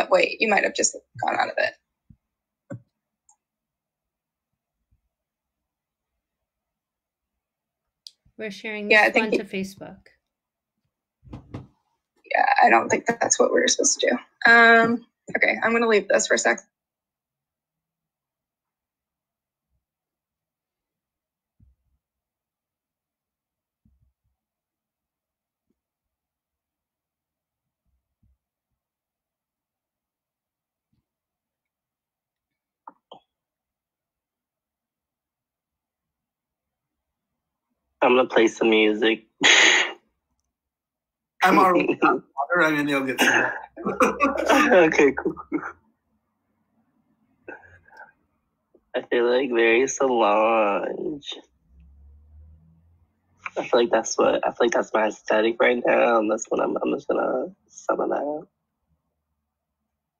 Wait, you might have just gone out of it. We're sharing this one to Facebook. Yeah, I don't think that's what we're supposed to do. Okay, I'm going to leave this for a sec. I'm going to play some music. I'm already out of water. I mean, you'll get some. Okay, cool. I feel like very Solange. I feel like that's my aesthetic right now. And that's what I'm just gonna summon that.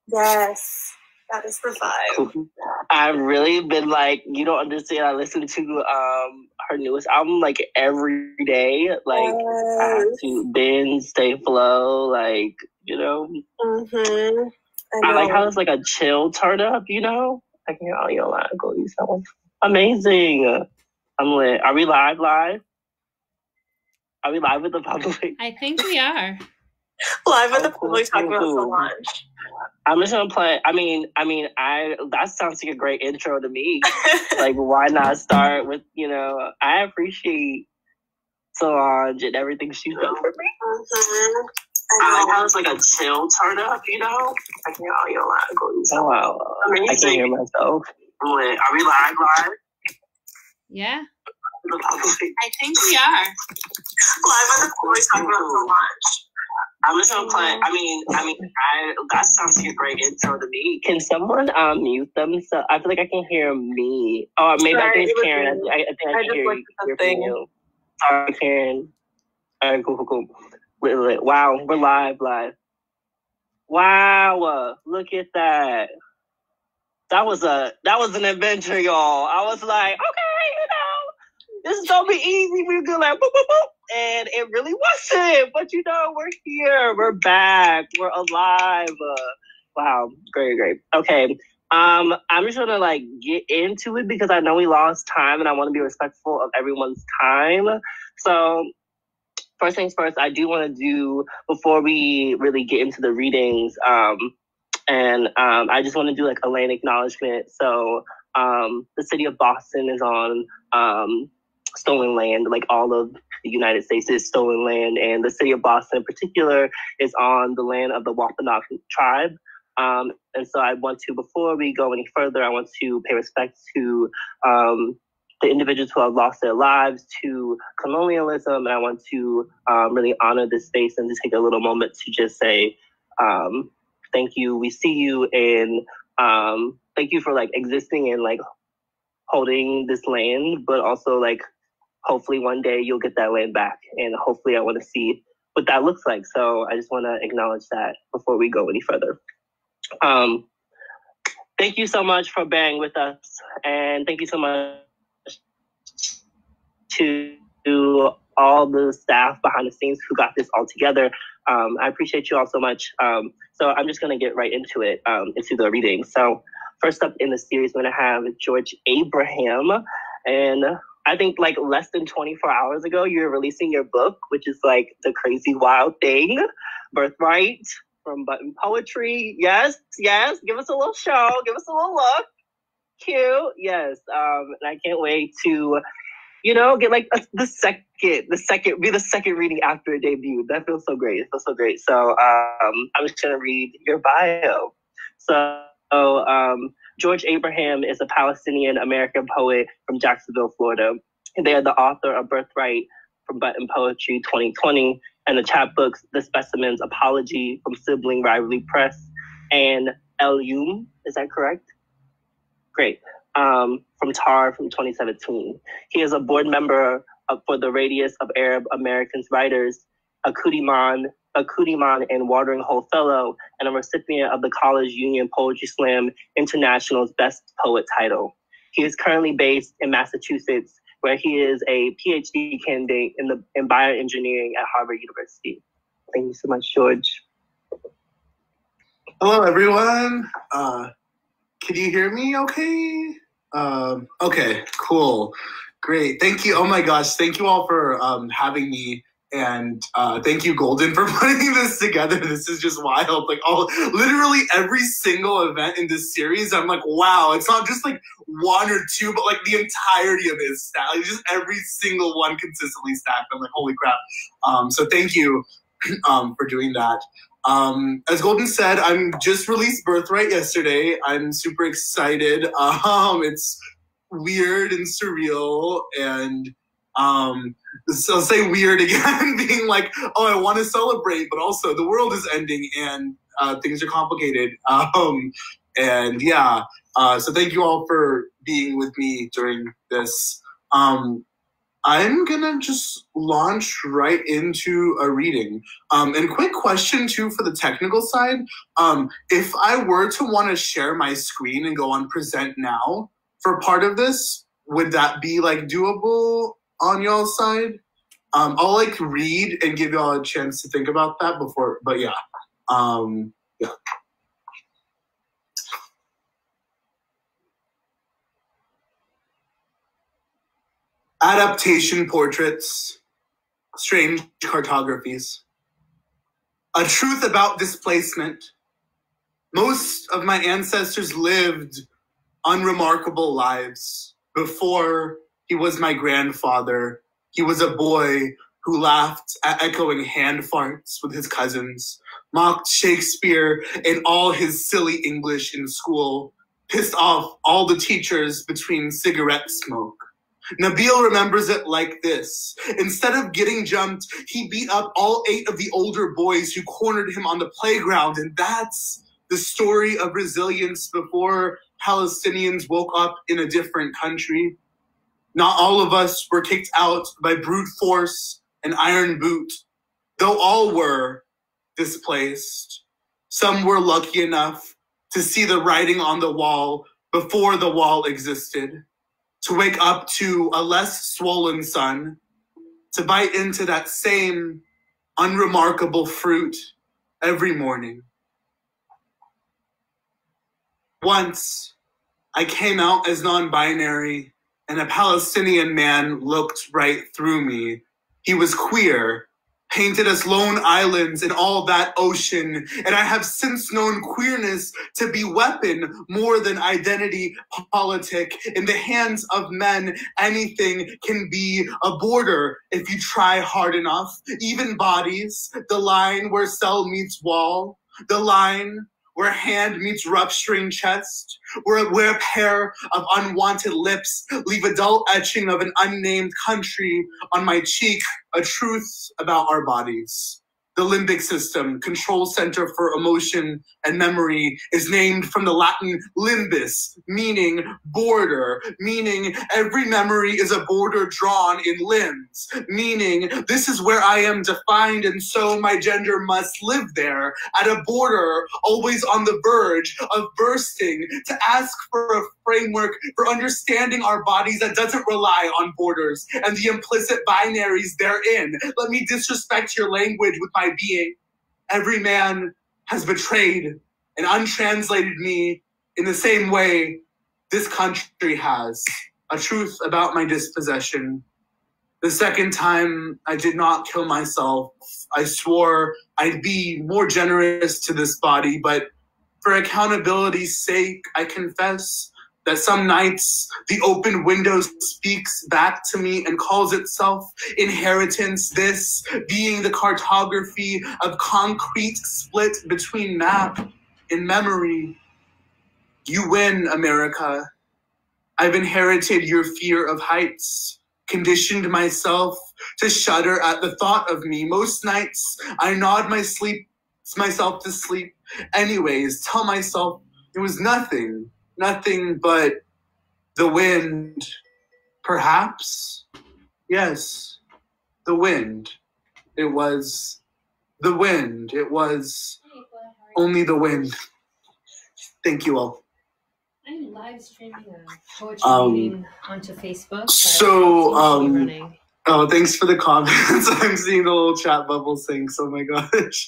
Yes, that is the vibe. I've really been like, you don't understand. I listen to her newest album like every day. Like I have to binge, stay flow, like, you know. Mm-hmm. I like how it's like a chill turn up, you know. I can't, oh, you know, go use that one. Amazing. I'm lit. Are we live? Are we live with the public? I think we are. Live with the public talking about Solange. I'm just gonna play. I mean, that sounds like a great intro to me. Like, why not start with, you know, I appreciate Solange and everything she's done for me. Mm-hmm. I like how it's like a chill turn up, you know? I can't, oh, you know, go use that one. Wow. I can hear myself. Are we live? Yeah. I think we are. Live with the public talking about Solange. I'm just gonna play. I mean, that sounds like a great intro to me. Can someone mute them? So I feel like I can hear me. Oh, maybe I think it's Karen. I think I can hear you. Sorry, Karen. All right, cool. Wow, we're live. Wow, look at that. That was an adventure, y'all. I was like, okay, you know, this is gonna be easy. We're good, like boop, boop, boop. And it really wasn't, but you know, we're here, we're back, we're alive. Wow, great. Okay, I'm just gonna like get into it because I know we lost time and I want to be respectful of everyone's time. So first things first, I do want to do, before we really get into the readings, I just want to do like a land acknowledgement. So the city of Boston is on stolen land, like all of the United States is stolen land, and the city of Boston in particular is on the land of the Wampanoag tribe. And so I want to, before we go any further, I want to pay respect to the individuals who have lost their lives to colonialism, and I want to really honor this space and just take a little moment to just say thank you, we see you, and thank you for like existing and like holding this land, but also like hopefully one day you'll get that land back, and hopefully I want to see what that looks like. So I just want to acknowledge that before we go any further. Thank you so much for bearing with us, and thank you so much to all the staff behind the scenes who got this all together. I appreciate you all so much. So I'm just going to get right into it, into the reading. So first up in the series, we're going to have George Abraham. And I think like less than 24 hours ago, you're releasing your book, which is like the crazy wild thing, Birthright from Button Poetry. Yes. Give us a little show. Give us a little look. Cute. Yes. And I can't wait to, you know, get like the second reading after it debuted. That feels so great. It feels so great. So I'm just gonna read your bio. So George Abraham is a Palestinian American poet from Jacksonville, Florida. They are the author of Birthright from Button Poetry 2020 and the chapbooks The Specimens Apology from Sibling Rivalry Press and El Yum. Is that correct? Great. From TAR from 2017. He is a board member for the Radius of Arab Americans Writers, a Kudiman and Watering Hole Fellow, and a recipient of the College Union Poetry Slam International's Best Poet title. He is currently based in Massachusetts, where he is a PhD candidate in bioengineering at Harvard University. Thank you so much, George. Hello, everyone. Can you hear me okay? Okay, cool. Great. Thank you. Oh my gosh. Thank you all for having me. And thank you, Golden, for putting this together. This is just wild. Like, literally every single event in this series, I'm like, wow, it's not just like one or two, but like the entirety of it is stacked. Like, just every single one consistently stacked. I'm like, holy crap. So thank you for doing that. As Golden said, I'm just released Birthright yesterday. I'm super excited. It's weird and surreal, and so I'll say weird again, being like, oh, I want to celebrate, but also the world is ending and things are complicated. And yeah, so thank you all for being with me during this. I'm gonna just launch right into a reading. And quick question too for the technical side. If I were to want to share my screen and go on present now for part of this, would that be like doable on y'all's side? I'll like read and give y'all a chance to think about that before, but yeah. Yeah. Adaptation portraits, strange cartographies. A truth about displacement. Most of my ancestors lived unremarkable lives. Before he was my grandfather, he was a boy who laughed at echoing hand farts with his cousins, mocked Shakespeare in all his silly English in school, pissed off all the teachers between cigarette smoke. Nabil remembers it like this. Instead of getting jumped, he beat up all 8 of the older boys who cornered him on the playground. And that's the story of resilience before Palestinians woke up in a different country. Not all of us were kicked out by brute force and iron boot, though all were displaced. Some were lucky enough to see the writing on the wall before the wall existed, to wake up to a less swollen sun, to bite into that same unremarkable fruit every morning. Once, I came out as non-binary, and a Palestinian man looked right through me. He was queer, painted as lone islands in all that ocean, and I have since known queerness to be weapon more than identity politic. In the hands of men, anything can be a border if you try hard enough. Even bodies, the line where cell meets wall, the line where hand meets rough string chest, where a pair of unwanted lips leave a dull etching of an unnamed country on my cheek, a truth about our bodies. The limbic system, control center for emotion and memory, is named from the Latin limbus, meaning border, meaning every memory is a border drawn in limbs, meaning this is where I am defined, and so my gender must live there, at a border, always on the verge of bursting, to ask for a framework for understanding our bodies that doesn't rely on borders and the implicit binaries therein. Let me disrespect your language with my being. Every man has betrayed and untranslated me in the same way this country has. A truth about my dispossession. The second time I did not kill myself, I swore I'd be more generous to this body, but for accountability's sake, I confess that some nights the open window speaks back to me and calls itself inheritance, this being the cartography of concrete split between map and memory. You win, America. I've inherited your fear of heights, conditioned myself to shudder at the thought of me. Most nights I nod myself to sleep. Anyways, tell myself it was nothing but the wind. Perhaps? Yes, the wind. It was the wind. It was only the wind. Thank you all. I'm live streaming a poetry reading onto Facebook. So, Oh, thanks for the comments. I'm seeing the little chat bubble syncs. Oh my gosh.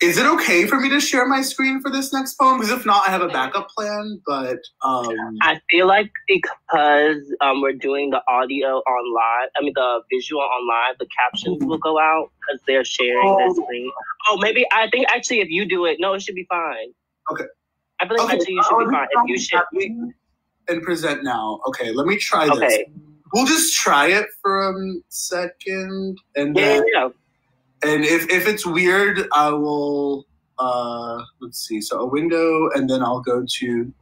Is it okay for me to share my screen for this next poem? Because if not, I have a backup plan. But I feel like because we're doing the audio online, the visual online, the captions will go out because they're sharing their screen. Oh, maybe I think actually if you do it, no, it should be fine. Okay. I feel like actually you should be fine. If you should. And present now. Okay, let me try this. Okay. We'll just try it for a second, and then, and if it's weird, I will. Let's see. So a window, and then I'll go to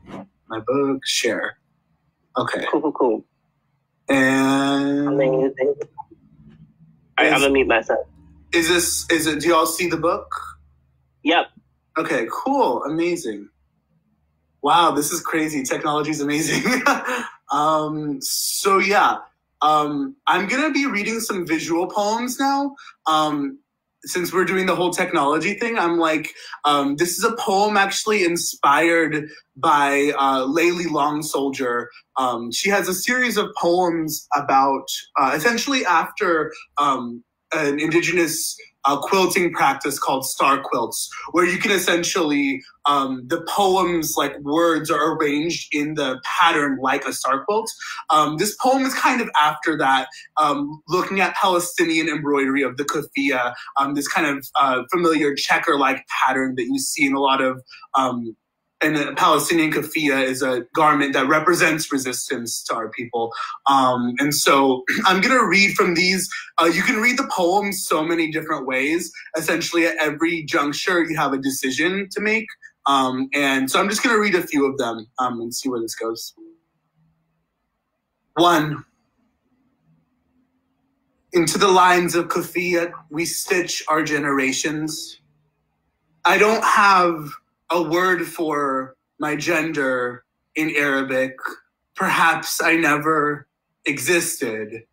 my book, share. Okay. Cool. And amazing. All right, I'm gonna mute myself. Is it? Do y'all see the book? Yep. Okay. Cool. Amazing. Wow, this is crazy. Technology is amazing. So yeah, I'm gonna be reading some visual poems now. Since we're doing the whole technology thing, I'm like, this is a poem actually inspired by Layli Long Soldier. She has a series of poems about essentially after an indigenous quilting practice called star quilts, where you can essentially, the poems, like words are arranged in the pattern like a star quilt. This poem is kind of after that, looking at Palestinian embroidery of the keffiyeh, this kind of familiar checker-like pattern that you see in a lot of, and a Palestinian keffiyeh is a garment that represents resistance to our people. And so I'm going to read from these. You can read the poems so many different ways. Essentially, at every juncture, you have a decision to make. And so I'm just going to read a few of them and see where this goes. 1. Into the lines of keffiyeh, we stitch our generations. I don't have a word for my gender in Arabic. Perhaps I never existed.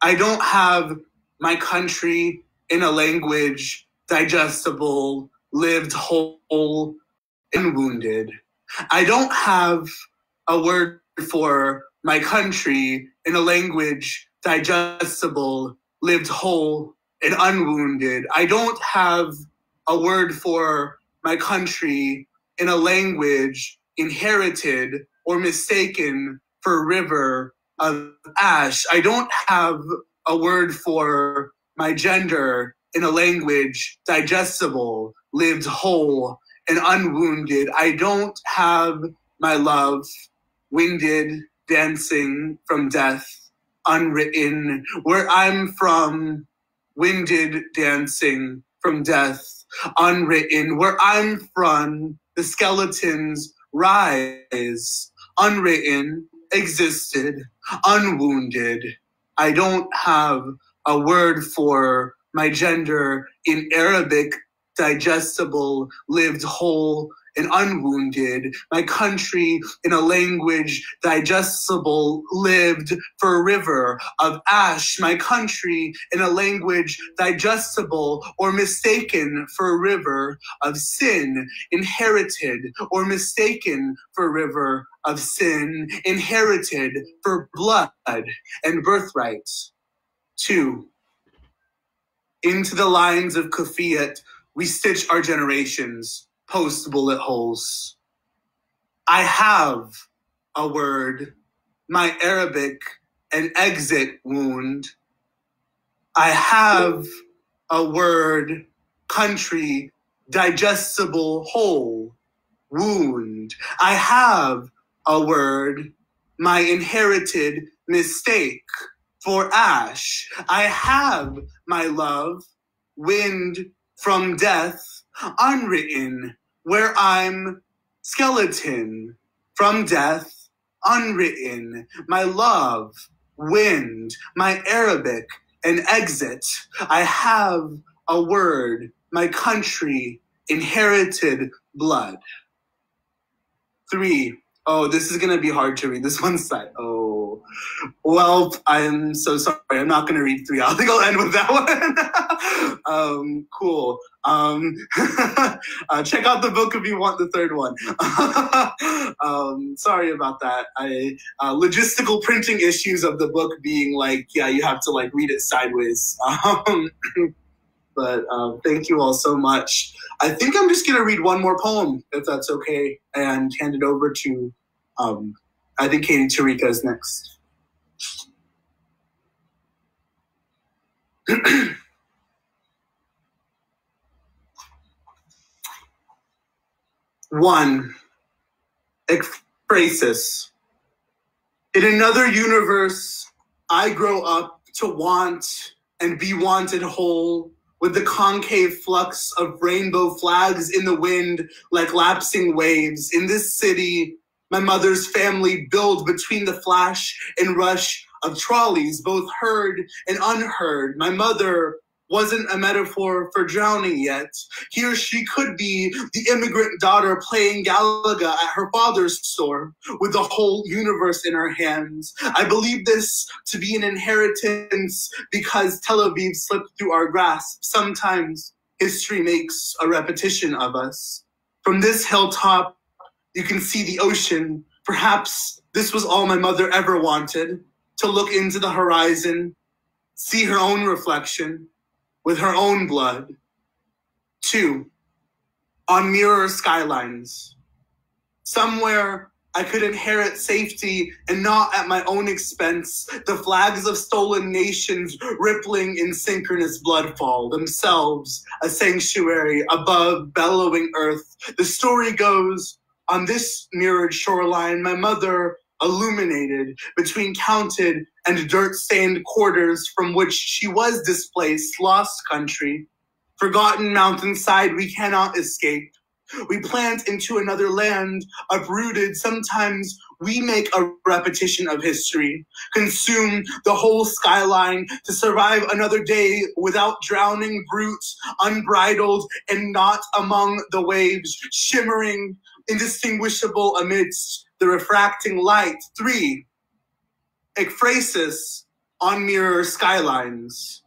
I don't have my country in a language digestible, lived whole, and wounded. I don't have a word for my country in a language digestible, lived whole, and unwounded. I don't have a word for my country in a language inherited or mistaken for river of ash. I don't have a word for my gender in a language digestible, lived whole, and unwounded. I don't have my love winded, dancing from death, unwritten. Where I'm from, winded, dancing from death, unwritten. Where I'm from, the skeletons rise, unwritten, existed, unwounded. I don't have a word for my gender in Arabic, digestible, lived whole, and unwounded. My country in a language digestible, lived for a river of ash. My country in a language digestible or mistaken for a river of sin. Inherited or mistaken for a river of sin. Inherited for blood and birthright. 2. Into the lines of keffiyeh, we stitch our generations. Post-bullet holes. I have a word, my Arabic, an exit wound. I have a word, country, digestible whole, wound. I have a word, my inherited mistake for ash. I have my love, wind from death, unwritten, where I'm skeleton from death, unwritten, my love, wind, my Arabic, an exit. I have a word, my country, inherited blood. 3. Oh, this is going to be hard to read. This one's side. Oh. Cool. Well, I'm so sorry. I'm not going to read 3. I think I'll end with that one. Cool. Check out the book if you want the 3rd one. Sorry about that. Logistical printing issues of the book being like, yeah, you have to like read it sideways. But thank you all so much. I think I'm just going to read one more poem, if that's okay, and hand it over to, I think Katie Tariqa is next. One, ekphrasis. In another universe, I grow up to want and be wanted whole, with the concave flux of rainbow flags in the wind like lapsing waves. In this city, my mother's family build between the flash and rush of trolleys, both heard and unheard. My mother wasn't a metaphor for drowning yet. Here she could be the immigrant daughter playing Galaga at her father's store with the whole universe in her hands. I believe this to be an inheritance because Tel Aviv slipped through our grasp. Sometimes history makes a repetition of us. From this hilltop, you can see the ocean. Perhaps this was all my mother ever wanted, to look into the horizon, see her own reflection, with her own blood. 2, on mirror skylines. Somewhere I could inherit safety and not at my own expense. The flags of stolen nations rippling in synchronous bloodfall, themselves a sanctuary above bellowing earth. The story goes, on this mirrored shoreline, my mother illuminated between counted and dirt-stained quarters from which she was displaced, lost country, forgotten mountainside we cannot escape. We plant into another land, uprooted. Sometimes we make a repetition of history, consume the whole skyline to survive another day without drowning, brute, unbridled, and not among the waves, shimmering, indistinguishable amidst the refracting light. 3, ekphrasis on mirror skylines.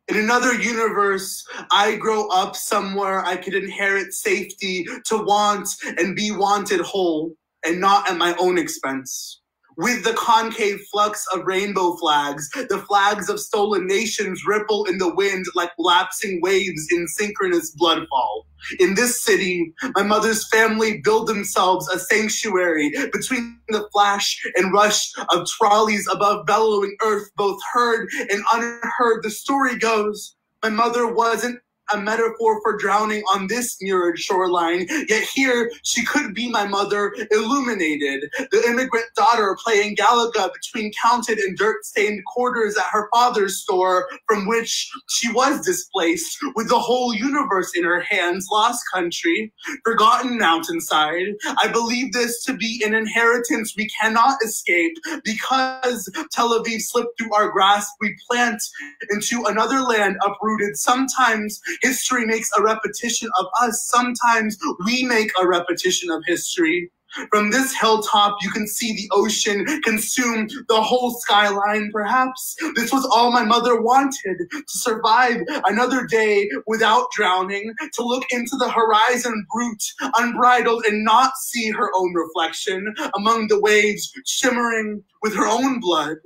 In another universe, I grow up somewhere I could inherit safety, to want and be wanted whole, and not at my own expense. With the concave flux of rainbow flags, the flags of stolen nations ripple in the wind like lapsing waves in synchronous bloodfall. In this city, my mother's family build themselves a sanctuary between the flash and rush of trolleys above bellowing earth, both heard and unheard. The story goes, my mother wasn't a metaphor for drowning on this mirrored shoreline, yet here she could be my mother, illuminated, the immigrant daughter playing Galaga between counted and dirt-stained quarters at her father's store, from which she was displaced, with the whole universe in her hands, lost country, forgotten mountainside. I believe this to be an inheritance we cannot escape, because Tel Aviv slipped through our grasp. We plant into another land uprooted. Sometimes history makes a repetition of us. Sometimes we make a repetition of history. From this hilltop, you can see the ocean consume the whole skyline. Perhaps this was all my mother wanted, to survive another day without drowning, to look into the horizon, brute, unbridled, and not see her own reflection among the waves, shimmering with her own blood,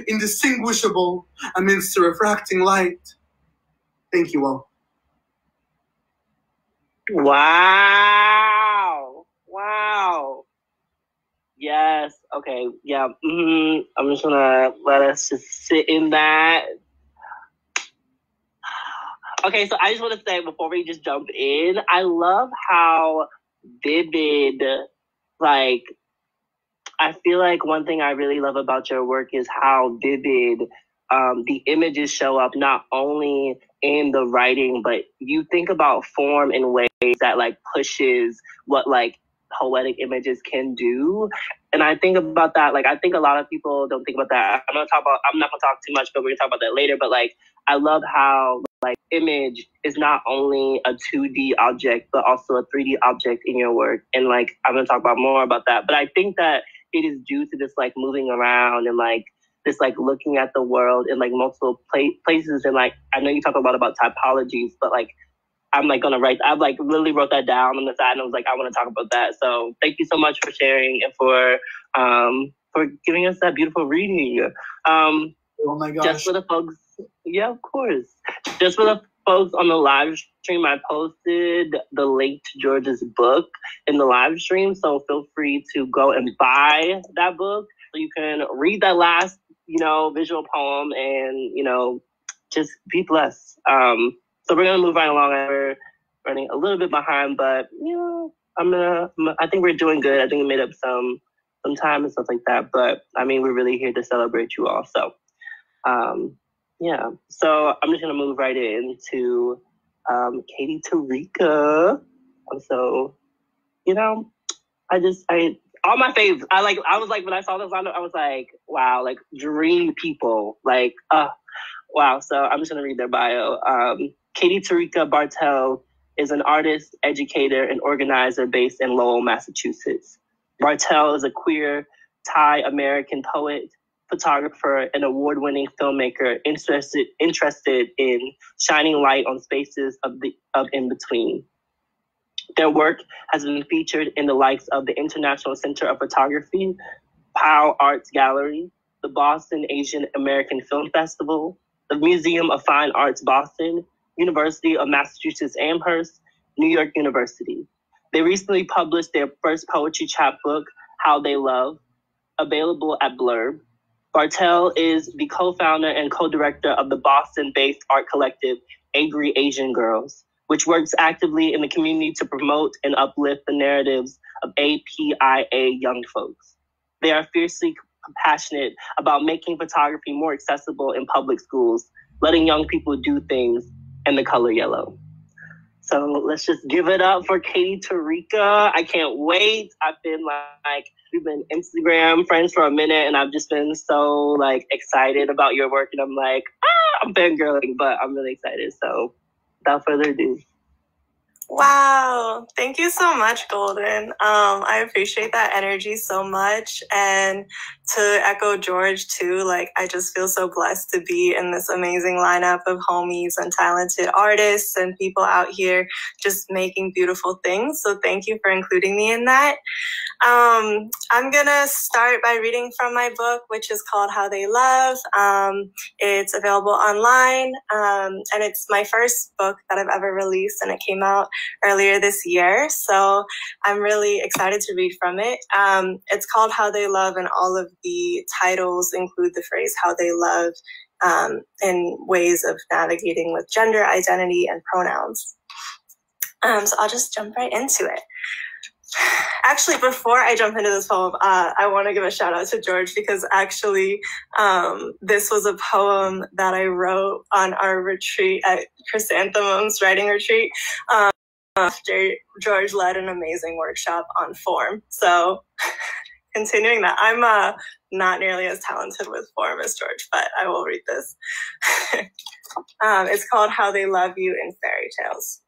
indistinguishable amidst the refracting light. Thank you all. Wow. Wow. Yes. Okay. Yeah. I'm just gonna let us just sit in that. Okay. So I just want to say before we just jump in, I love how vivid, like, I feel like one thing I really love about your work is how vivid the images show up, not only in the writing, but you think about form in ways that like pushes what like poetic images can do. And I think about that, like, I think a lot of people don't think about that. I'm not gonna talk too much, but we're gonna talk about that later. But like, I love how like image is not only a 2D object, but also a 3D object in your work. And like, I'm gonna talk about more about that. But I think that it is due to this like moving around and like this like looking at the world in like multiple places. And like, I know you talk a lot about typologies, but like, I'm like gonna write, I've like literally wrote that down on the side and I was like, I want to talk about that. So thank you so much for sharing and for giving us that beautiful reading. Oh my gosh. Just for the folks, yeah, of course. Just for the folks on the live stream, I posted the link to George's book in the live stream. So feel free to go and buy that book so you can read that last, visual poem and, just be blessed. So we're gonna move right along. We're running a little bit behind, but I think we're doing good. I think we made up some time and stuff like that. But I mean, we're really here to celebrate you all. So, yeah. So I'm just gonna move right into Katie Tariqa. So, all my faves. I was like when I saw this lineup, I was like, wow, like dream people, like wow. So I'm just gonna read their bio. Katie Tariqa Bartel is an artist, educator, and organizer based in Lowell, Massachusetts. Bartel is a queer Thai American poet, photographer, and award-winning filmmaker interested in shining light on spaces of in-between. Their work has been featured in the likes of the International Center of Photography, Powell Arts Gallery, the Boston Asian American Film Festival, the Museum of Fine Arts Boston, University of Massachusetts Amherst, New York University. They recently published their first poetry chapbook, How They Love, available at Blurb. Bartel is the co-founder and co-director of the Boston-based art collective Angry Asian Girls, which works actively in the community to promote and uplift the narratives of APIA young folks. They are fiercely passionate about making photography more accessible in public schools, letting young people do things in the color yellow. So let's just give it up for Katie Tariqa. I can't wait. I've been we've been Instagram friends for a minute and I've just been so like excited about your work and I'm like, I'm fangirling, but I'm really excited. So without further ado. Wow. Thank you so much, Golden. I appreciate that energy so much. And to echo George too, like I just feel so blessed to be in this amazing lineup of homies and talented artists and people out here just making beautiful things. So thank you for including me in that. I'm gonna start by reading from my book, which is called How They Love. It's available online, and it's my first book that I've ever released, and it came out earlier this year. So I'm really excited to read from it. It's called How They Love, and all of the titles include the phrase how they love in ways of navigating with gender identity and pronouns. So I'll just jump right into it. Actually, before I jump into this poem, I want to give a shout out to George because actually this was a poem that I wrote on our retreat at Chrysanthemum's writing retreat after George led an amazing workshop on form. So continuing that, I'm not nearly as talented with form as George, but I will read this. It's called How They Love You in Fairy Tales.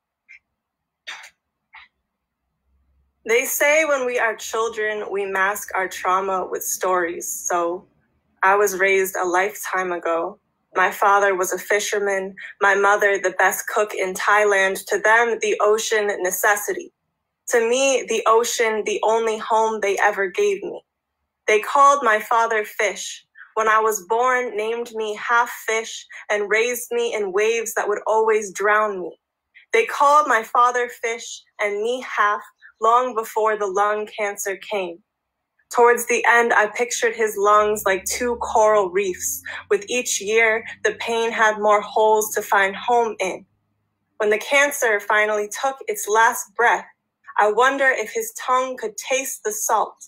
They say when we are children, we mask our trauma with stories. So I was raised a lifetime ago. My father was a fisherman. My mother, the best cook in Thailand. To them, the ocean, necessity. To me, the ocean, the only home they ever gave me. They called my father Fish. When I was born, named me half fish and raised me in waves that would always drown me. They called my father Fish and me half, long before the lung cancer came. Towards the end, I pictured his lungs like two coral reefs. With each year, the pain had more holes to find home in. When the cancer finally took its last breath, I wonder if his tongue could taste the salt.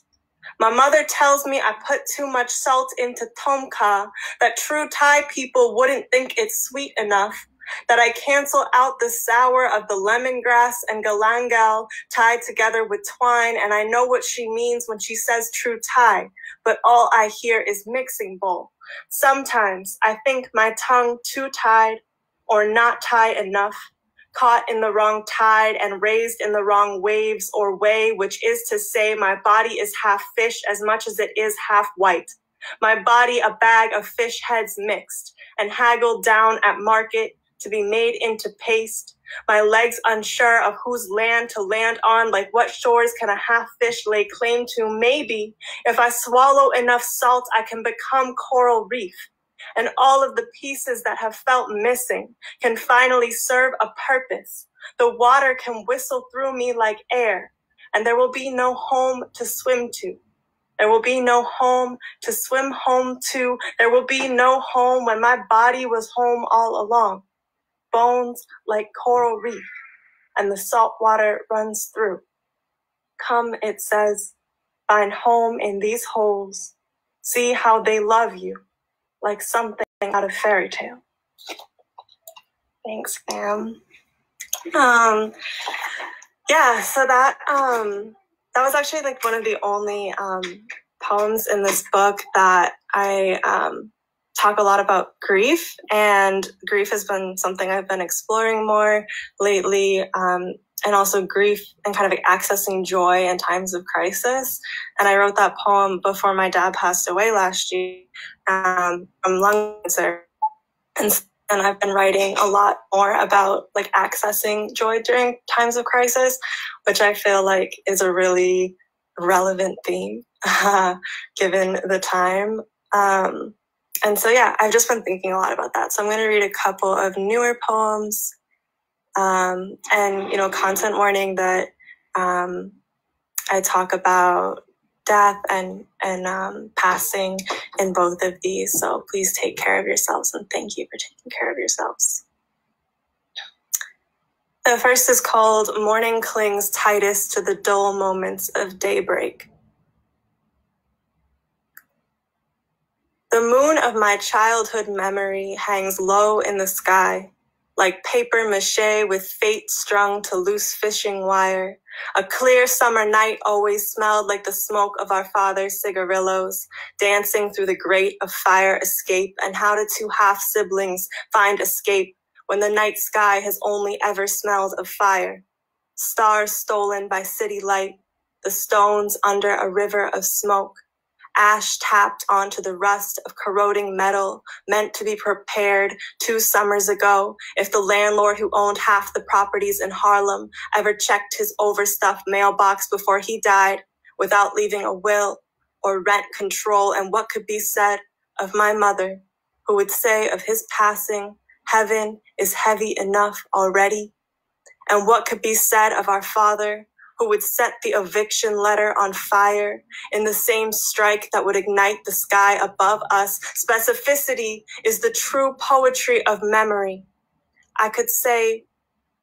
My mother tells me I put too much salt into tom kha, that true Thai people wouldn't think it's sweet enough. That I cancel out the sour of the lemongrass and galangal tied together with twine, and I know what she means when she says true Thai, but all I hear is mixing bowl. Sometimes I think my tongue too tied or not Thai enough, caught in the wrong tide and raised in the wrong waves or way, which is to say my body is half fish as much as it is half white. My body a bag of fish heads mixed and haggled down at market to be made into paste. My legs unsure of whose land to land on, like what shores can a half fish lay claim to? Maybe if I swallow enough salt, I can become coral reef. And all of the pieces that have felt missing can finally serve a purpose. The water can whistle through me like air, and there will be no home to swim to. There will be no home to swim home to. There will be no home when my body was home all along. Bones like coral reef, and the salt water runs through. Come, it says, find home in these holes. See how they love you, like something out of fairy tale. Thanks, fam. Yeah, so that was actually like one of the only poems in this book that I talk a lot about grief, and grief has been something I've been exploring more lately, and also grief and kind of like accessing joy in times of crisis. And I wrote that poem before my dad passed away last year from lung cancer. And I've been writing a lot more about like accessing joy during times of crisis, which I feel like is a really relevant theme given the time. And so, yeah, I've just been thinking a lot about that. So I'm going to read a couple of newer poems, and, you know, content warning that I talk about death and passing in both of these. So please take care of yourselves, and thank you for taking care of yourselves. The first is called Morning Clings Tightest to the Dull Moments of Daybreak. The moon of my childhood memory hangs low in the sky, like paper mache with fate strung to loose fishing wire. A clear summer night always smelled like the smoke of our father's cigarillos, dancing through the grate of fire escape. And how do two half-siblings find escape when the night sky has only ever smelled of fire? Stars stolen by city light, the stones under a river of smoke. Ash tapped onto the rust of corroding metal, meant to be prepared 2 summers ago. If the landlord who owned half the properties in Harlem ever checked his overstuffed mailbox before he died without leaving a will or rent control. And what could be said of my mother, who would say of his passing, heaven is heavy enough already? And what could be said of our father, who would set the eviction letter on fire in the same strike that would ignite the sky above us? Specificity is the true poetry of memory. I could say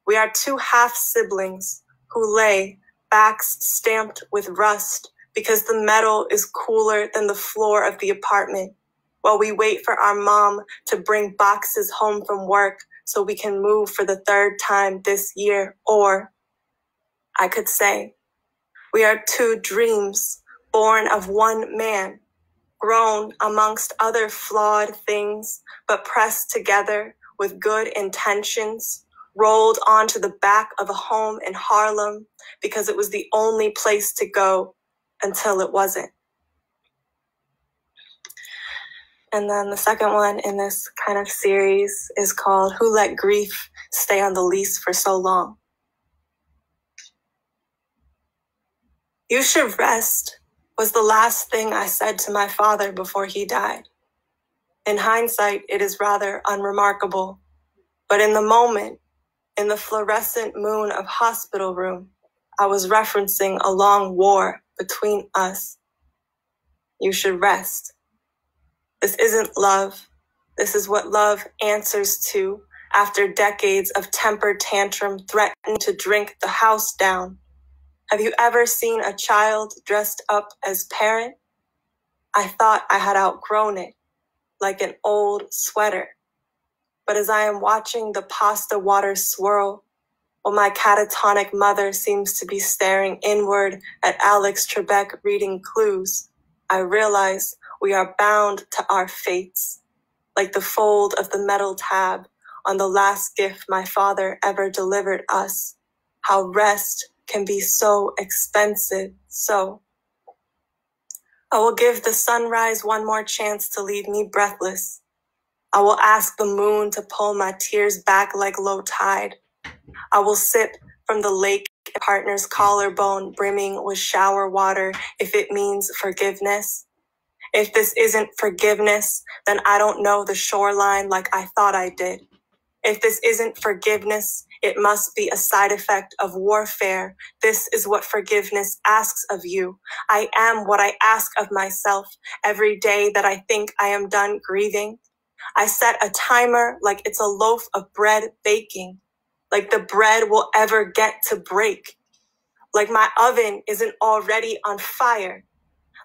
we are 2 half-siblings who lay, backs stamped with rust, because the metal is cooler than the floor of the apartment, while we wait for our mom to bring boxes home from work so we can move for the 3rd time this year. Or I could say, we are 2 dreams born of one man, grown amongst other flawed things, but pressed together with good intentions, rolled onto the back of a home in Harlem because it was the only place to go until it wasn't. And then the second one in this kind of series is called Who Let Grief Stay on the Lease for So Long? You should rest was the last thing I said to my father before he died. In hindsight, it is rather unremarkable, but in the moment, in the fluorescent moon of hospital room, I was referencing a long war between us. You should rest. This isn't love. This is what love answers to after decades of temper tantrum threatening to drink the house down. Have you ever seen a child dressed up as parent? I thought I had outgrown it, like an old sweater. But as I am watching the pasta water swirl, while my catatonic mother seems to be staring inward at Alex Trebek reading clues, I realize we are bound to our fates, like the fold of the metal tab on the last gift my father ever delivered us. How rest can be so expensive, so. I will give the sunrise one more chance to leave me breathless. I will ask the moon to pull my tears back like low tide. I will sip from the lake partner's collarbone brimming with shower water if it means forgiveness. If this isn't forgiveness, then I don't know the shoreline like I thought I did. If this isn't forgiveness, it must be a side effect of warfare. This is what forgiveness asks of you. I am what I ask of myself every day that I think I am done grieving. I set a timer like it's a loaf of bread baking, like the bread will ever get to break, like my oven isn't already on fire,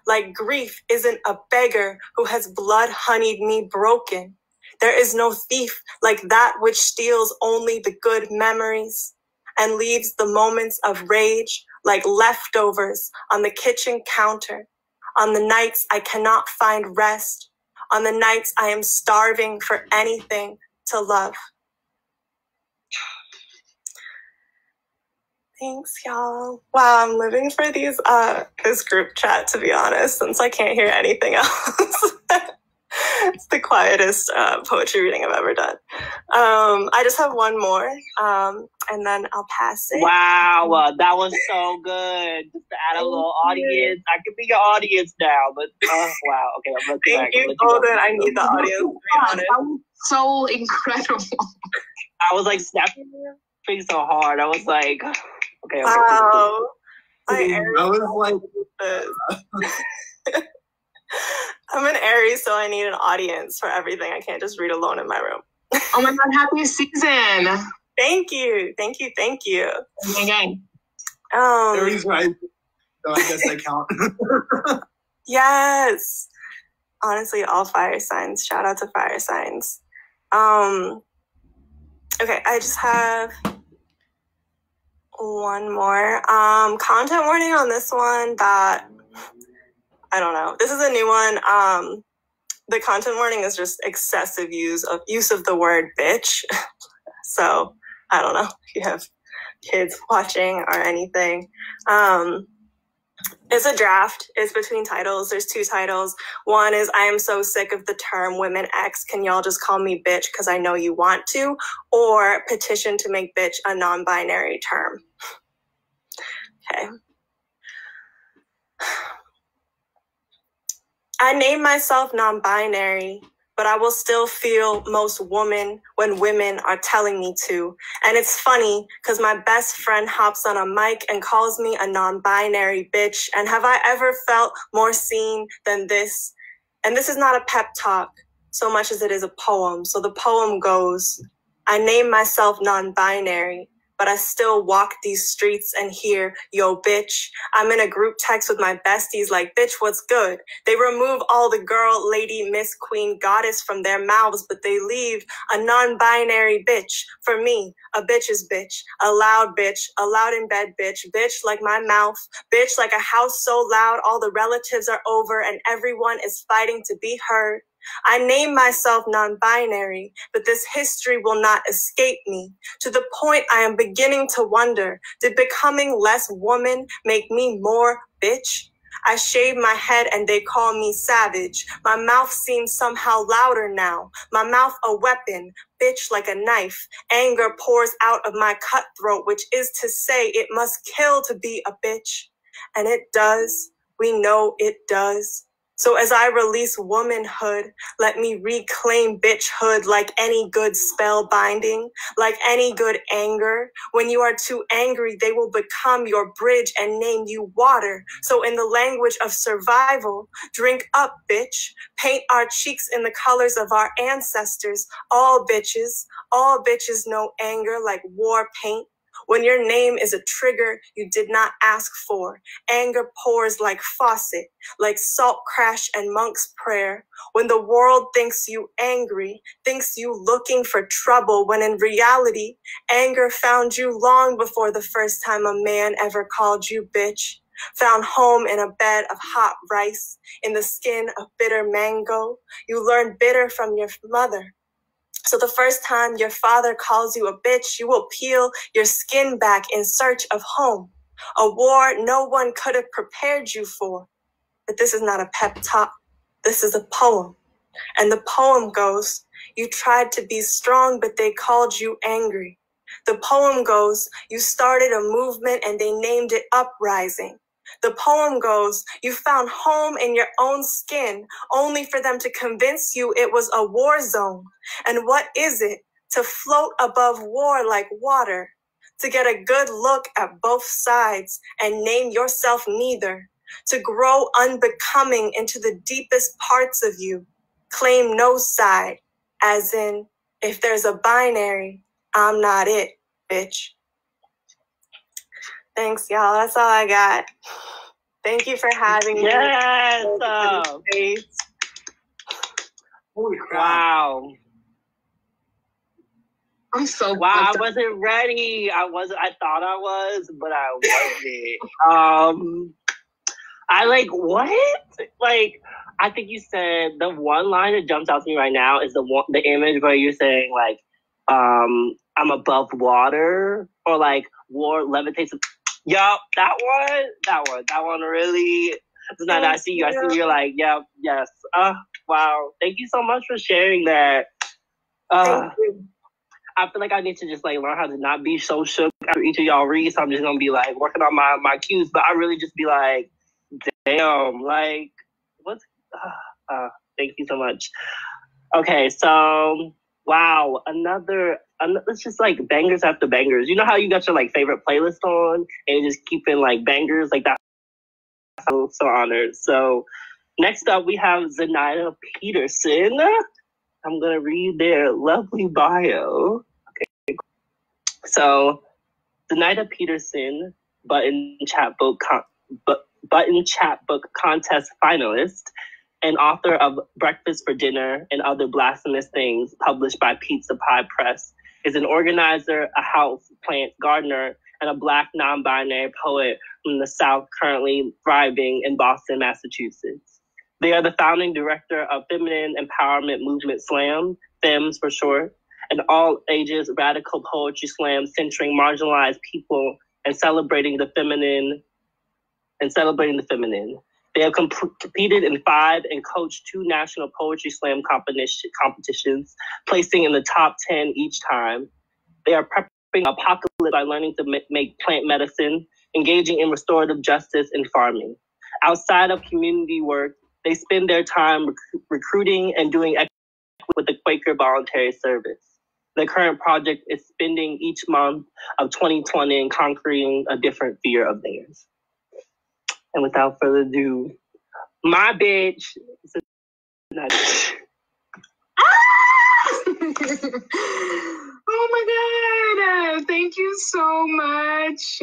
like grief isn't a beggar who has blood honeyed me broken. There is no thief like that which steals only the good memories and leaves the moments of rage like leftovers on the kitchen counter, on the nights I cannot find rest, on the nights I am starving for anything to love. Thanks, y'all. Wow, I'm living for this group chat, to be honest, since I can't hear anything else. It's the quietest poetry reading I've ever done. I just have one more, and then I'll pass it. Wow, that was so good. Just to add a little audience. I could be your audience now, but wow. Okay, I'm looking back. Thank you, Golden. I need the audience, to be honest. That was so incredible. I was like snapping so hard. I was like, okay. Wow. I was like, I'm an Aries, so I need an audience for everything. I can't just read alone in my room. Oh my God, happy season. Thank you. Thank you. Thank you. Again. Aries rising, so I guess I count. Yes. Honestly, all fire signs. Shout out to fire signs. Okay, I just have one more. Content warning on this one that I don't know. This is a new one. The content warning is just excessive use of the word bitch. So I don't know if you have kids watching or anything. It's a draft. It's between titles. There's two titles. One is I am so sick of the term women X. Can y'all just call me bitch because I know you want to? Or petition to make bitch a non-binary term. Okay. I name myself non-binary, but I will still feel most woman when women are telling me to. And it's funny because my best friend hops on a mic and calls me a non-binary bitch. And have I ever felt more seen than this? And this is not a pep talk so much as it is a poem. So the poem goes, I name myself non-binary, but I still walk these streets and hear, yo, bitch. I'm in a group text with my besties like, bitch, what's good? They remove all the girl, lady, miss, queen, goddess from their mouths, but they leave a non-binary bitch. For me, a bitch is bitch, a loud in bed bitch, bitch like my mouth, bitch like a house so loud all the relatives are over and everyone is fighting to be heard. I name myself non-binary, but this history will not escape me. To the point I am beginning to wonder, did becoming less woman make me more bitch? I shave my head and they call me savage. My mouth seems somehow louder now. My mouth a weapon, bitch like a knife. Anger pours out of my cutthroat, which is to say it must kill to be a bitch. And it does. We know it does. So as I release womanhood, let me reclaim bitchhood like any good spell binding, like any good anger. When you are too angry, they will become your bridge and name you water. So in the language of survival, drink up, bitch. Paint our cheeks in the colors of our ancestors. All bitches know anger like war paint. When your name is a trigger you did not ask for, anger pours like faucet, like salt crash and monk's prayer. When the world thinks you angry, thinks you looking for trouble, when in reality, anger found you long before the first time a man ever called you bitch. Found home in a bed of hot rice, in the skin of bitter mango. You learned bitter from your mother. So the first time your father calls you a bitch, you will peel your skin back in search of home. A war no one could have prepared you for. But this is not a pep talk. This is a poem. And the poem goes, you tried to be strong, but they called you angry. The poem goes, you started a movement and they named it Uprising. The poem goes, you found home in your own skin, only for them to convince you it was a war zone. And what is it? To float above war like water, to get a good look at both sides and name yourself neither, to grow unbecoming into the deepest parts of you, claim no side, as in, if there's a binary, I'm not it, bitch. Thanks, y'all. That's all I got. Thank you for having me. Yes. Holy crap. Wow. I'm so Wow, I wasn't ready. I thought I was, but I wasn't. I like, what? Like, I think you said the one line that jumps out to me right now is the image where you're saying, like, I'm above water, or like war levitates. Yup, that one really. I see you. You're like, yep, yes. Wow. Thank you so much for sharing that. Thank you. I feel like I need to just like learn how to not be so shook after each of y'all read. So I'm just gonna be like working on my cues, but I really just be like, damn, like what's? Thank you so much. Okay, so wow, another. It's just like bangers after bangers. You know how you got your like favorite playlist on and you just keeping like bangers like that. I'm so honored. So next up we have Zenaida Peterson. I'm going to read their lovely bio. Okay. So, Zenaida Peterson, Button Chapbook Contest finalist and author of Breakfast for Dinner and Other Blasphemous Things, published by Pizza Pie Press, is an organizer, a house plant gardener, and a Black non-binary poet from the South currently thriving in Boston, Massachusetts. They are the founding director of Feminine Empowerment Movement Slam, FEMS for short, an all-ages radical poetry slam centering marginalized people and celebrating the feminine. They have competed in 5 and coached 2 national poetry slam competitions, placing in the top 10 each time. They are prepping apocalypse by learning to make plant medicine, engaging in restorative justice and farming. Outside of community work, they spend their time recruiting and doing with the Quaker Voluntary Service. The current project is spending each month of 2020 and conquering a different fear of theirs. And without further ado, my bitch. Oh my God. Thank you so much.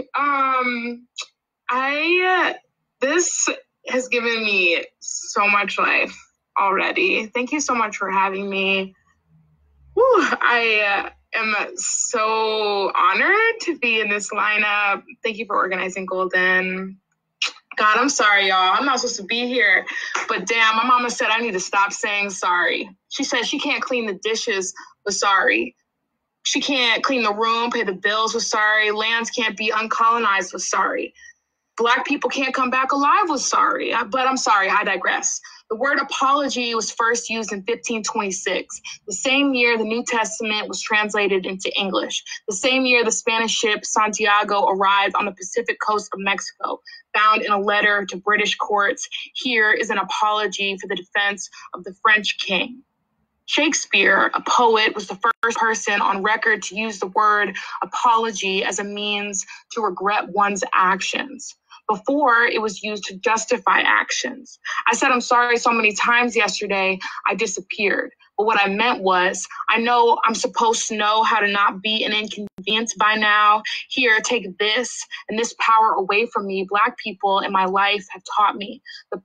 This has given me so much life already. Thank you so much for having me. Whew, I am so honored to be in this lineup. Thank you for organizing, Golden. God, I'm sorry, y'all. I'm not supposed to be here. But damn, my mama said I need to stop saying sorry. She said she can't clean the dishes with sorry. She can't clean the room, pay the bills with sorry. Lands can't be uncolonized with sorry. Black people can't come back alive with sorry. But I'm sorry, I digress. The word apology was first used in 1526, the same year the New Testament was translated into English, the same year the Spanish ship Santiago arrived on the Pacific coast of Mexico. Found in a letter to British courts, here is an apology for the defense of the French king. Shakespeare, a poet, was the first person on record to use the word apology as a means to regret one's actions. Before, it was used to justify actions. I said I'm sorry so many times yesterday, I disappeared. But what I meant was, I know I'm supposed to know how to not be an inconvenience by now. Here, take this and this power away from me. Black people in my life have taught me the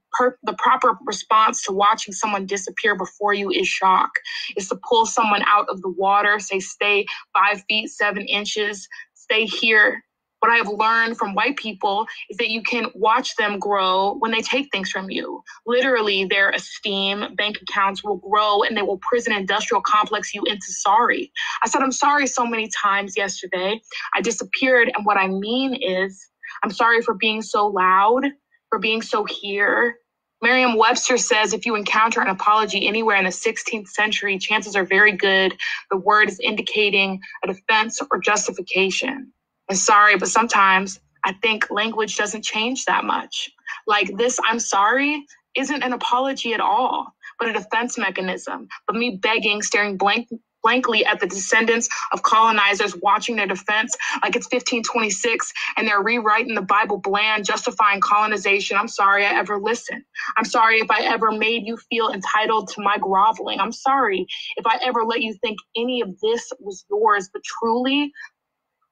proper response to watching someone disappear before you is shock. Is to pull someone out of the water, say stay 5 feet 7 inches, stay here. What I have learned from white people is that you can watch them grow when they take things from you. Literally, their esteem, bank accounts will grow and they will prison industrial complex you into sorry. I said, I'm sorry so many times yesterday. I disappeared. And what I mean is, I'm sorry for being so loud, for being so here. Merriam-Webster says if you encounter an apology anywhere in the 16th century, chances are very good the word is indicating a defense or justification. And sorry, but sometimes I think language doesn't change that much. Like this, I'm sorry, isn't an apology at all, but a defense mechanism. But me begging, staring blankly at the descendants of colonizers watching their defense like it's 1526 and they're rewriting the Bible bland, justifying colonization. I'm sorry I ever listened. I'm sorry if I ever made you feel entitled to my groveling. I'm sorry if I ever let you think any of this was yours, but truly,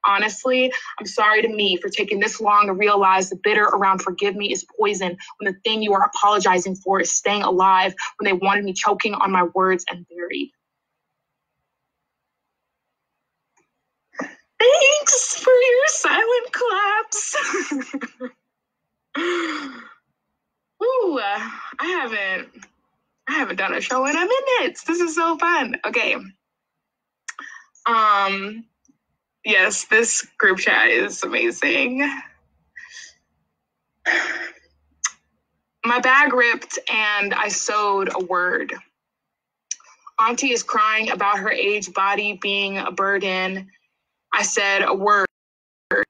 honestly, I'm sorry to me for taking this long to realize the bitter around forgive me is poison when the thing you are apologizing for is staying alive when they wanted me choking on my words and buried. Thanks for your silent claps. Ooh, I haven't done a show in a minute. This is so fun. Okay. Yes, this group chat is amazing. My bag ripped and I sewed a word. Auntie is crying about her aged body being a burden. I said a word. The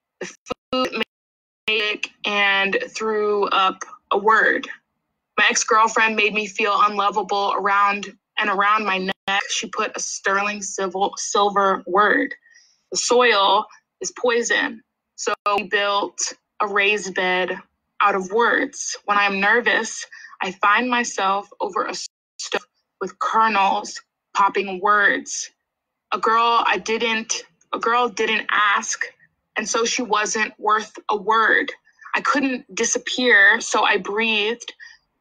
food made it and threw up a word. My ex-girlfriend made me feel unlovable around my neck. She put a sterling silver word. The soil is poison. So we built a raised bed out of words. When I'm nervous, I find myself over a stove with kernels popping words. A girl didn't ask, and so she wasn't worth a word. I couldn't disappear, so I breathed,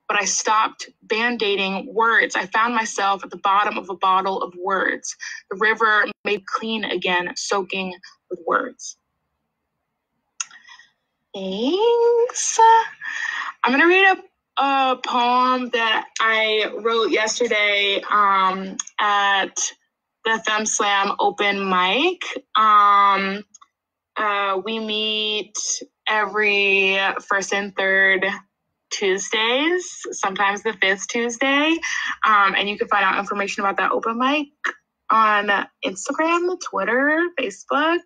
but I stopped band-aiding words. I found myself at the bottom of a bottle of words. The river made clean again, soaking with words. Thanks. I'm gonna read a poem that I wrote yesterday at the Femme Slam open mic. We meet every first and third Tuesdays, sometimes the fifth Tuesday. And you can find out information about that open mic on Instagram, Twitter, Facebook.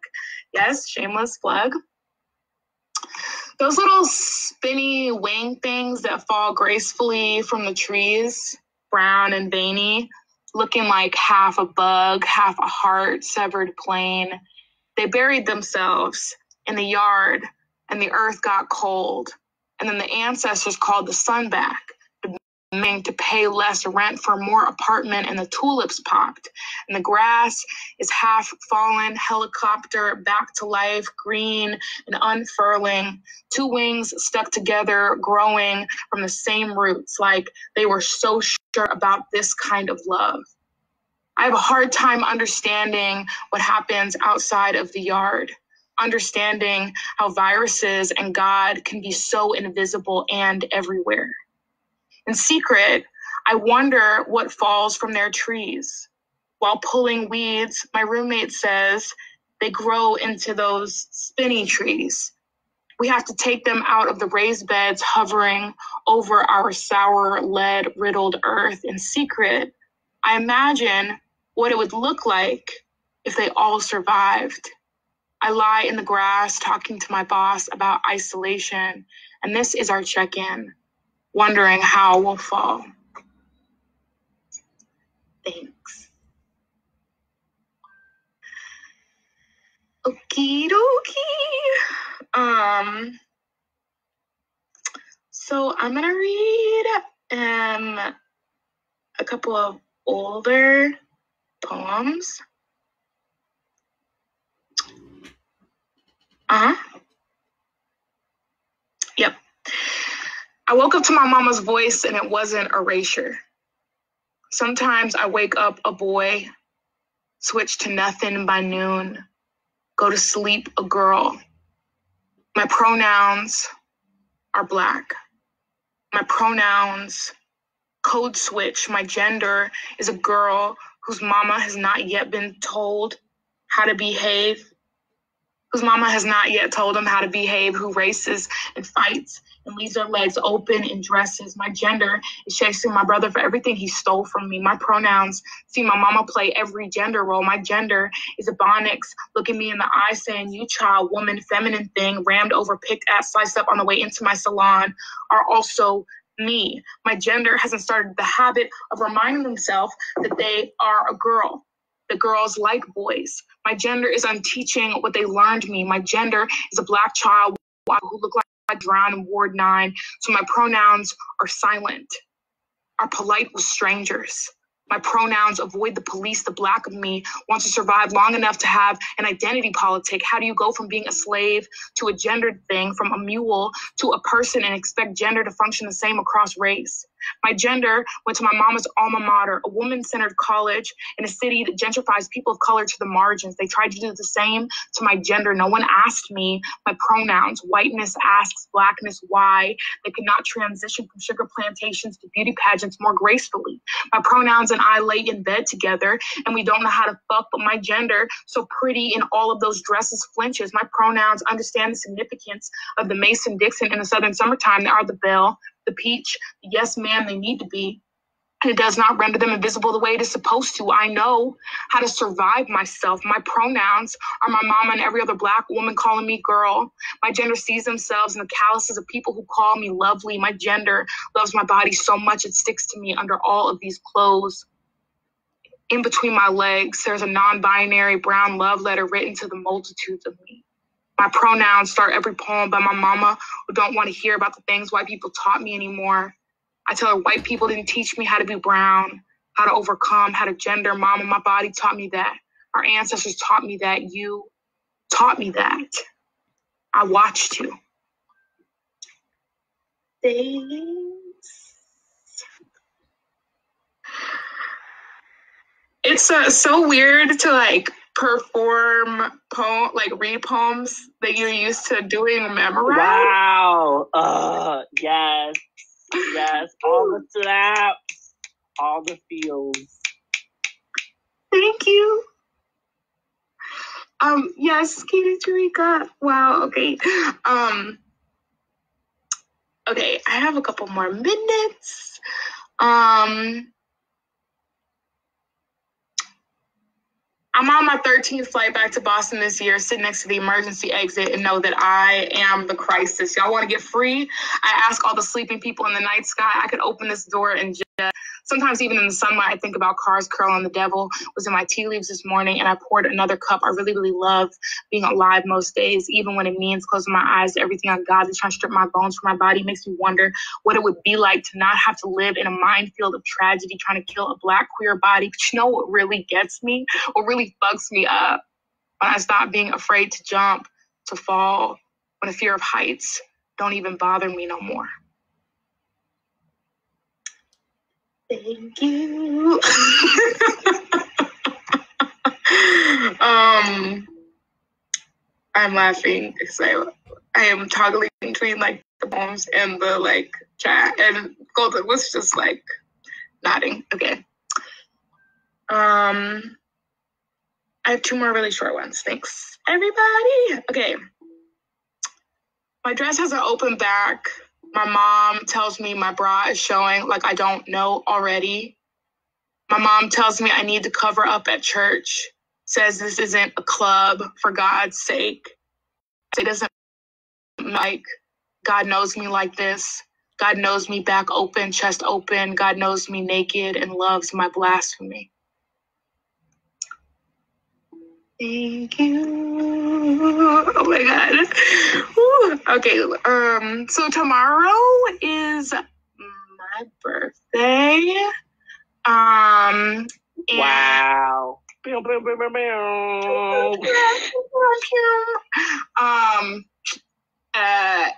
Yes, shameless plug. Those little spinny wing things that fall gracefully from the trees, brown and veiny, looking like half a bug, half a heart, severed plain. They buried themselves in the yard and the earth got cold. And then the ancestors called the sun back, demanding to pay less rent for more apartment, and the tulips popped. And the grass is half fallen, helicopter back to life, green and unfurling. Two wings stuck together, growing from the same roots, like they were so sure about this kind of love. I have a hard time understanding what happens outside of the yard, understanding how viruses and God can be so invisible and everywhere. In secret, I wonder what falls from their trees. While pulling weeds, my roommate says they grow into those spinny trees. We have to take them out of the raised beds hovering over our sour lead-riddled earth. In secret, I imagine what it would look like if they all survived. I lie in the grass talking to my boss about isolation, and this is our check-in, wondering how we'll fall. Thanks. Okie dokie. So I'm gonna read a couple of older poems. Yep. I woke up to my mama's voice and it wasn't erasure. Sometimes I wake up a boy, switch to nothing by noon, go to sleep a girl, My pronouns are Black. My pronouns code switch. My gender is a girl whose mama has not yet been told how to behave, whose mama has not yet told them how to behave, who races and fights and leaves their legs open in dresses. My gender is chasing my brother for everything he stole from me. My pronouns see my mama play every gender role. My gender is Ebonics looking me in the eye saying, you child, woman, feminine thing, rammed over, picked at, sliced up on the way into my salon are also me. My gender hasn't started the habit of reminding themselves that they are a girl. The girls like boys. My gender is unteaching what they learned me. My gender is a Black child who look like I drowned in Ward 9. So my pronouns are silent, are polite with strangers. My pronouns avoid the police. The Black of me wants to survive long enough to have an identity politic. How do you go from being a slave to a gendered thing, from a mule to a person, and expect gender to function the same across race? My gender went to my mama's alma mater, a woman-centered college in a city that gentrifies people of color to the margins. They tried to do the same to my gender. No one asked me my pronouns. Whiteness asks Blackness why they could not transition from sugar plantations to beauty pageants more gracefully. My pronouns and I lay in bed together and we don't know how to fuck, but my gender, so pretty in all of those dresses, flinches. My pronouns understand the significance of the Mason-Dixon in the Southern summertime. They are the belle, the peach, the yes ma'am they need to be. And it does not render them invisible the way it is supposed to. I know how to survive myself. My pronouns are my mama and every other Black woman calling me girl. My gender sees themselves in the calluses of people who call me lovely. My gender loves my body so much it sticks to me under all of these clothes. In between my legs, there's a non-binary brown love letter written to the multitudes of me. My pronouns start every poem by my mama who don't want to hear about the things white people taught me anymore. I tell her white people didn't teach me how to be brown, how to overcome, how to gender. Mama, my body taught me that. Our ancestors taught me that. You taught me that. I watched you. It's so weird to perform read poems that you're used to doing memorize. Wow. Yes. Yes. All the slaps. All the feels. Thank you. Yes, Katie, Tariqa. Wow, okay. Okay, I have a couple more minutes. I'm on my 13th flight back to Boston this year, sit next to the emergency exit and know that I am the crisis. Y'all want to get free? I ask all the sleeping people in the night sky. I could open this door and just, sometimes even in the sunlight, I think about cars curling. The devil was in my tea leaves this morning and I poured another cup. I really, really love being alive most days, even when it means closing my eyes to everything on God that's trying to strip my bones from my body. It makes me wonder what it would be like to not have to live in a minefield of tragedy trying to kill a Black queer body. But you know what really gets me? What really fucks me up? When I stop being afraid to jump, to fall, when the fear of heights don't even bother me no more. Thank you. I'm laughing because I am toggling between the poems and the chat, and Golden was just nodding. Okay. I have two more really short ones. Thanks, everybody. Okay. My dress has an open back. My mom tells me my bra is showing I don't know already. My mom tells me I need to cover up at church. Says this isn't a club, for God's sake. It doesn't God knows me like this. God knows me back open, chest open. God knows me naked and loves my blasphemy. Thank you. Oh my God. Woo. Okay. So tomorrow is my birthday. Wow.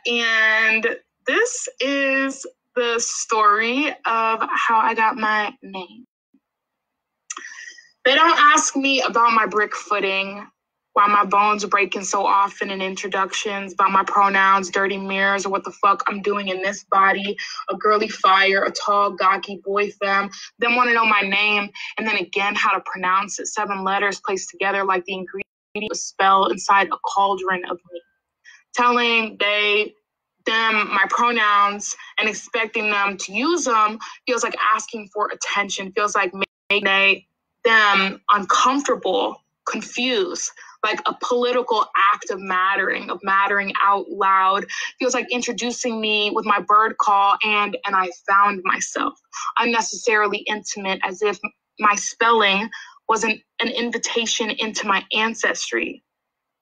And this is the story of how I got my name. They don't ask me about my brick footing, Why my bones breaking so often in introductions, about my pronouns, dirty mirrors, or what the fuck I'm doing in this body, a girly fire, a tall, gawky boy femme, then want to know my name, and then again how to pronounce it, 7 letters placed together like the ingredient of a spell inside a cauldron of me. Telling they, them, my pronouns, and expecting them to use them feels like asking for attention, feels like making they, them uncomfortable, confused, like a political act of mattering out loud. Feels like introducing me with my bird call and I found myself. Unnecessarily intimate, as if my spelling wasn't an invitation into my ancestry.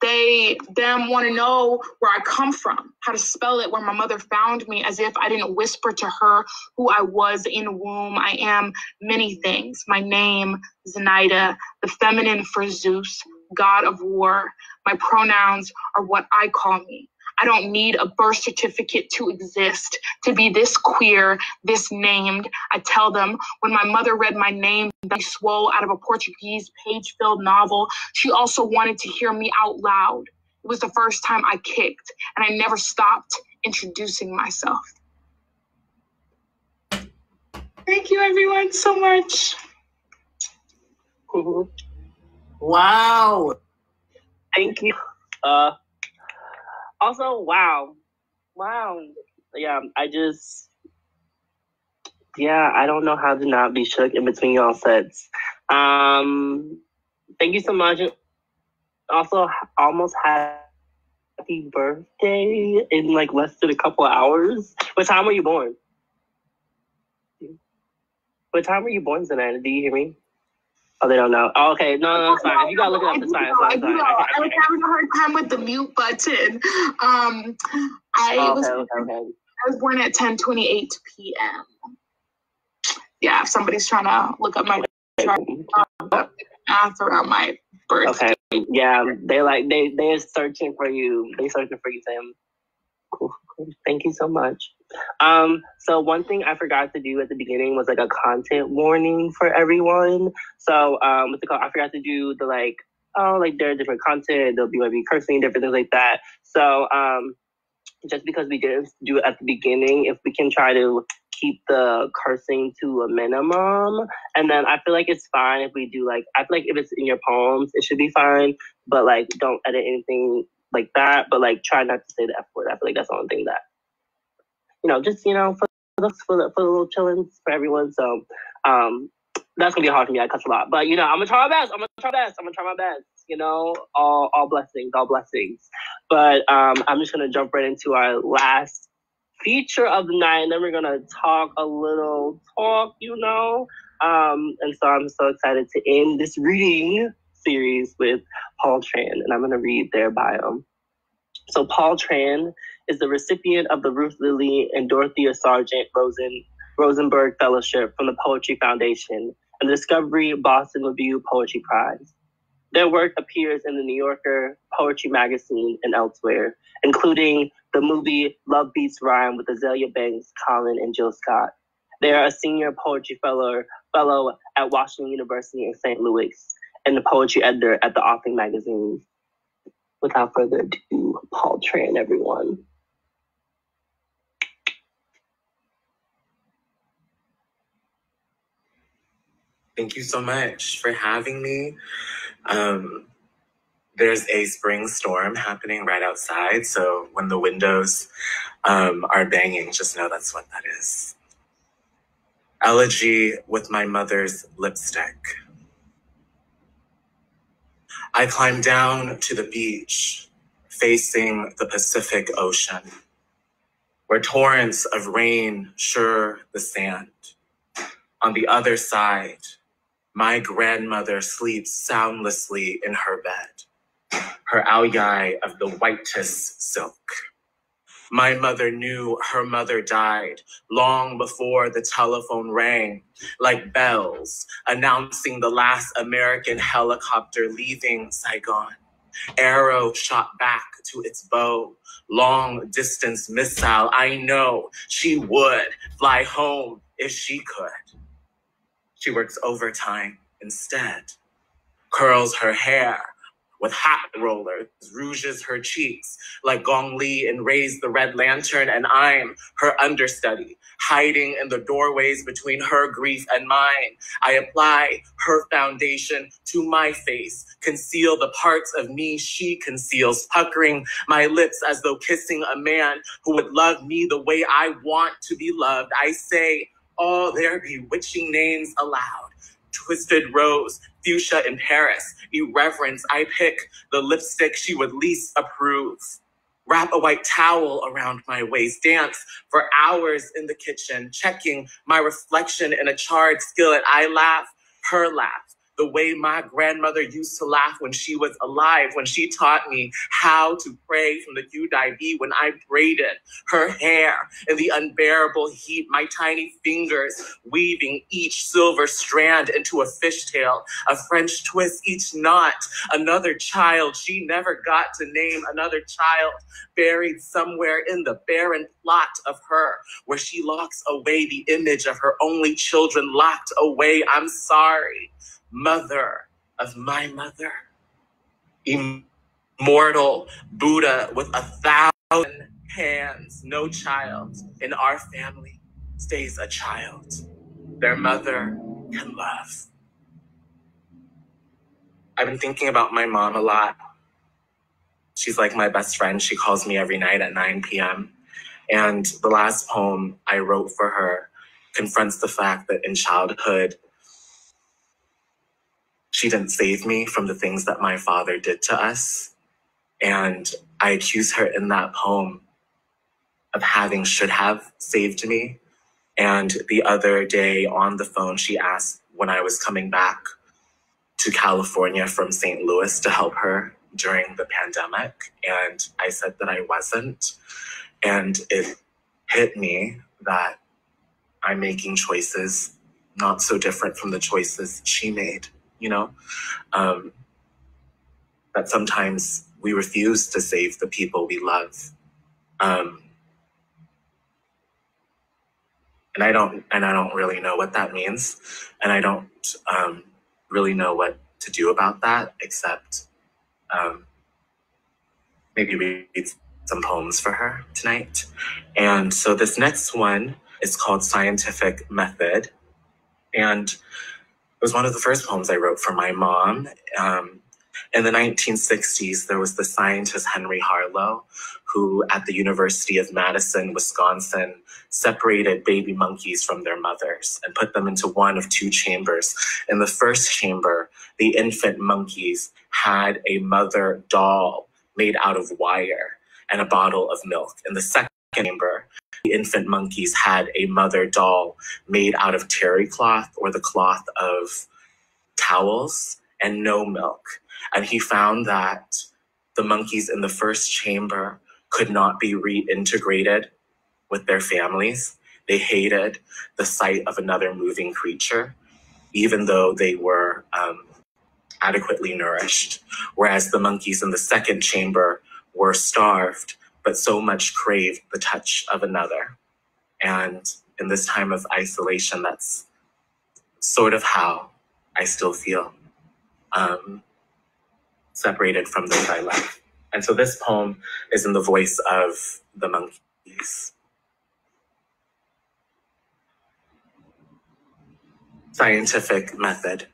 They, them want to know where I come from, how to spell it, where my mother found me, as if I didn't whisper to her who I was in womb. I am many things. My name, Zenaida, the feminine for Zeus, god of war. My pronouns are what I call me. I don't need a birth certificate to exist, to be this queer, this named. I tell them when my mother read my name, that swole out of a Portuguese page-filled novel, she also wanted to hear me out loud. It was the first time I kicked, and I never stopped introducing myself. Thank you, everyone, so much. Wow. Thank you. Also, wow. Yeah, I don't know how to not be shook in between y'all sets. Thank you so much. Also, almost happy birthday in like less than a couple of hours. What time were you born? What time were you born, Zanetta? Do you hear me? Oh, they don't know. Oh, okay. No, it's fine. If you gotta look it up, it's fine. I was having a hard time with the mute button. I was born at 10:28 p.m. Yeah, if somebody's trying to look up my math around my birthday. Okay. Yeah, they're searching for you. They're searching for you, Sam. Cool. Thank you so much. So one thing I forgot to do at the beginning was like a content warning for everyone. So what's it called? I forgot to do the there are different content, there'll be maybe cursing, different things like that. So just because we didn't do it at the beginning, if we can try to keep the cursing to a minimum, and then I feel like it's fine if we do I feel like if it's in your poems, it should be fine, but don't edit anything like that, but try not to say the F word. I feel like that's the only thing that, just, for the little chillings for everyone. So that's gonna be hard for me. I cuss a lot, but I'm gonna try my best. I'm gonna try my best. All blessings. But I'm just gonna jump right into our last feature of the night, and then we're gonna talk a little talk, and so I'm so excited to end this reading series with Paul Tran, and I'm gonna read their bio. So Paul Tran is the recipient of the Ruth Lilly and Dorothea Sargent Rosenberg Fellowship from the Poetry Foundation and the Discovery Boston Review Poetry Prize. Their work appears in the New Yorker, Poetry Magazine, and elsewhere, including the movie Love Beats Rhyme with Azalea Banks, Colin, and Jill Scott. They are a senior poetry fellow at Washington University in St. Louis and the poetry editor at the Authing Magazine. Without further ado, Paul Tran, everyone. Thank you so much for having me. There's a spring storm happening right outside, so when the windows are banging, just know that's what that is. Elegy with my mother's lipstick. I climbed down to the beach, facing the Pacific Ocean, where torrents of rain sure the sand. On the other side, my grandmother sleeps soundlessly in her bed, her aoyai of the whitest silk. My mother knew her mother died long before the telephone rang, like bells announcing the last American helicopter leaving Saigon. Arrow shot back to its bow, long distance missile. I know she would fly home if she could. She works overtime instead, curls her hair with hat rollers, rouges her cheeks like Gong Li in Raise the Red Lantern, and I'm her understudy, hiding in the doorways between her grief and mine. I apply her foundation to my face, conceal the parts of me she conceals, puckering my lips as though kissing a man who would love me the way I want to be loved. I say all their bewitching names aloud. Twisted rose, fuchsia in Paris, irreverence. I pick the lipstick she would least approve. Wrap a white towel around my waist, dance for hours in the kitchen, checking my reflection in a charred skillet. I laugh, her laugh, the way my grandmother used to laugh when she was alive, when she taught me how to pray from the Q-Dai-B, when I braided her hair in the unbearable heat, my tiny fingers weaving each silver strand into a fishtail, a French twist, each knot, another child she never got to name, another child buried somewhere in the barren plot of her, where she locks away the image of her only children locked away. I'm sorry, mother of my mother. Immortal Buddha with 1,000 hands, no child in our family stays a child their mother can love. I've been thinking about my mom a lot. She's like my best friend. She calls me every night at 9 p.m. And the last poem I wrote for her confronts the fact that in childhood, she didn't save me from the things that my father did to us. And I accuse her in that poem of should have saved me. And the other day on the phone, she asked when I was coming back to California from St. Louis to help her during the pandemic. And I said that I wasn't. And it hit me that I'm making choices not so different from the choices she made, you know? That sometimes we refuse to save the people we love. And I don't really know what that means. And I don't really know what to do about that, except maybe read some poems for her tonight. And so this next one is called Scientific Method. And it was one of the first poems I wrote for my mom. In the 1960s, there was the scientist Henry Harlow, who at the University of Madison, Wisconsin, separated baby monkeys from their mothers and put them into one of two chambers. In the first chamber, the infant monkeys had a mother doll made out of wire and a bottle of milk. In the second chamber, the infant monkeys had a mother doll made out of terry cloth, or the cloth of towels, and no milk. And he found that the monkeys in the first chamber could not be reintegrated with their families. They hated the sight of another moving creature, even though they were adequately nourished. Whereas the monkeys in the second chamber were starved, but so much craved the touch of another. And in this time of isolation, that's sort of how I still feel. Separated from those I love. And so this poem is in the voice of the monkeys. Scientific method.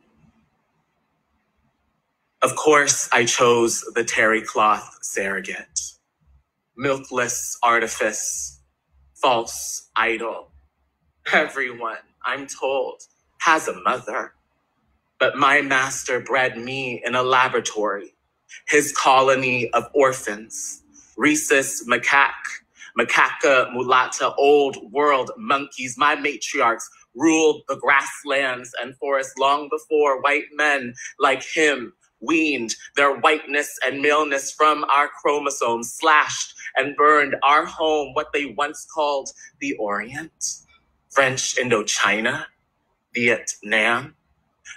Of course, I chose the terry cloth surrogate. Milkless artifice, false idol. Everyone, I'm told, has a mother. But my master bred me in a laboratory, his colony of orphans, rhesus macaca, mulatta, old world monkeys. My matriarchs ruled the grasslands and forests long before white men like him weaned their whiteness and maleness from our chromosomes, slashed and burned our home, what they once called the Orient, French Indochina, Vietnam.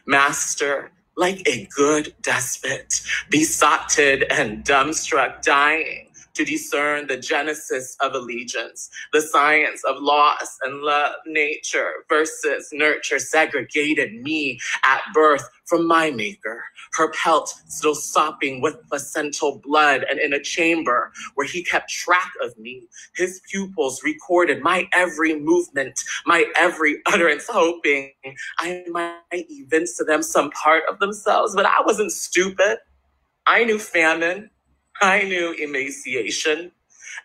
Master, like a good despot, besotted and dumbstruck, dying to discern the genesis of allegiance, the science of loss and love, nature versus nurture segregated me at birth from my maker, her pelt still sopping with placental blood, and in a chamber where he kept track of me, his pupils recorded my every movement, my every utterance, hoping I might evince to them some part of themselves. But I wasn't stupid. I knew famine. I knew emaciation.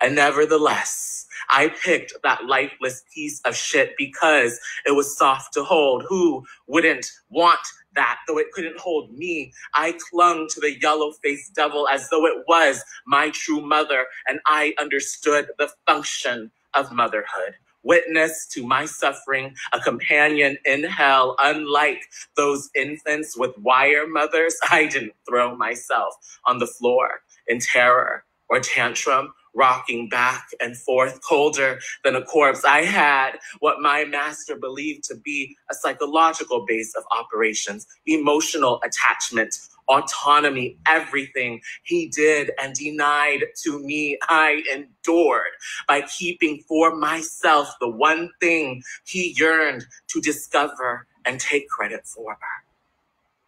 And nevertheless, I picked that lifeless piece of shit because it was soft to hold. Who wouldn't want that? Though it couldn't hold me, I clung to the yellow-faced devil as though it was my true mother, and I understood the function of motherhood. Witness to my suffering, a companion in hell, unlike those infants with wire mothers. I didn't throw myself on the floor in terror or tantrum, rocking back and forth, colder than a corpse. I had what my master believed to be a psychological base of operations, emotional attachment, autonomy, everything he did and denied to me, I endured by keeping for myself the one thing he yearned to discover and take credit for.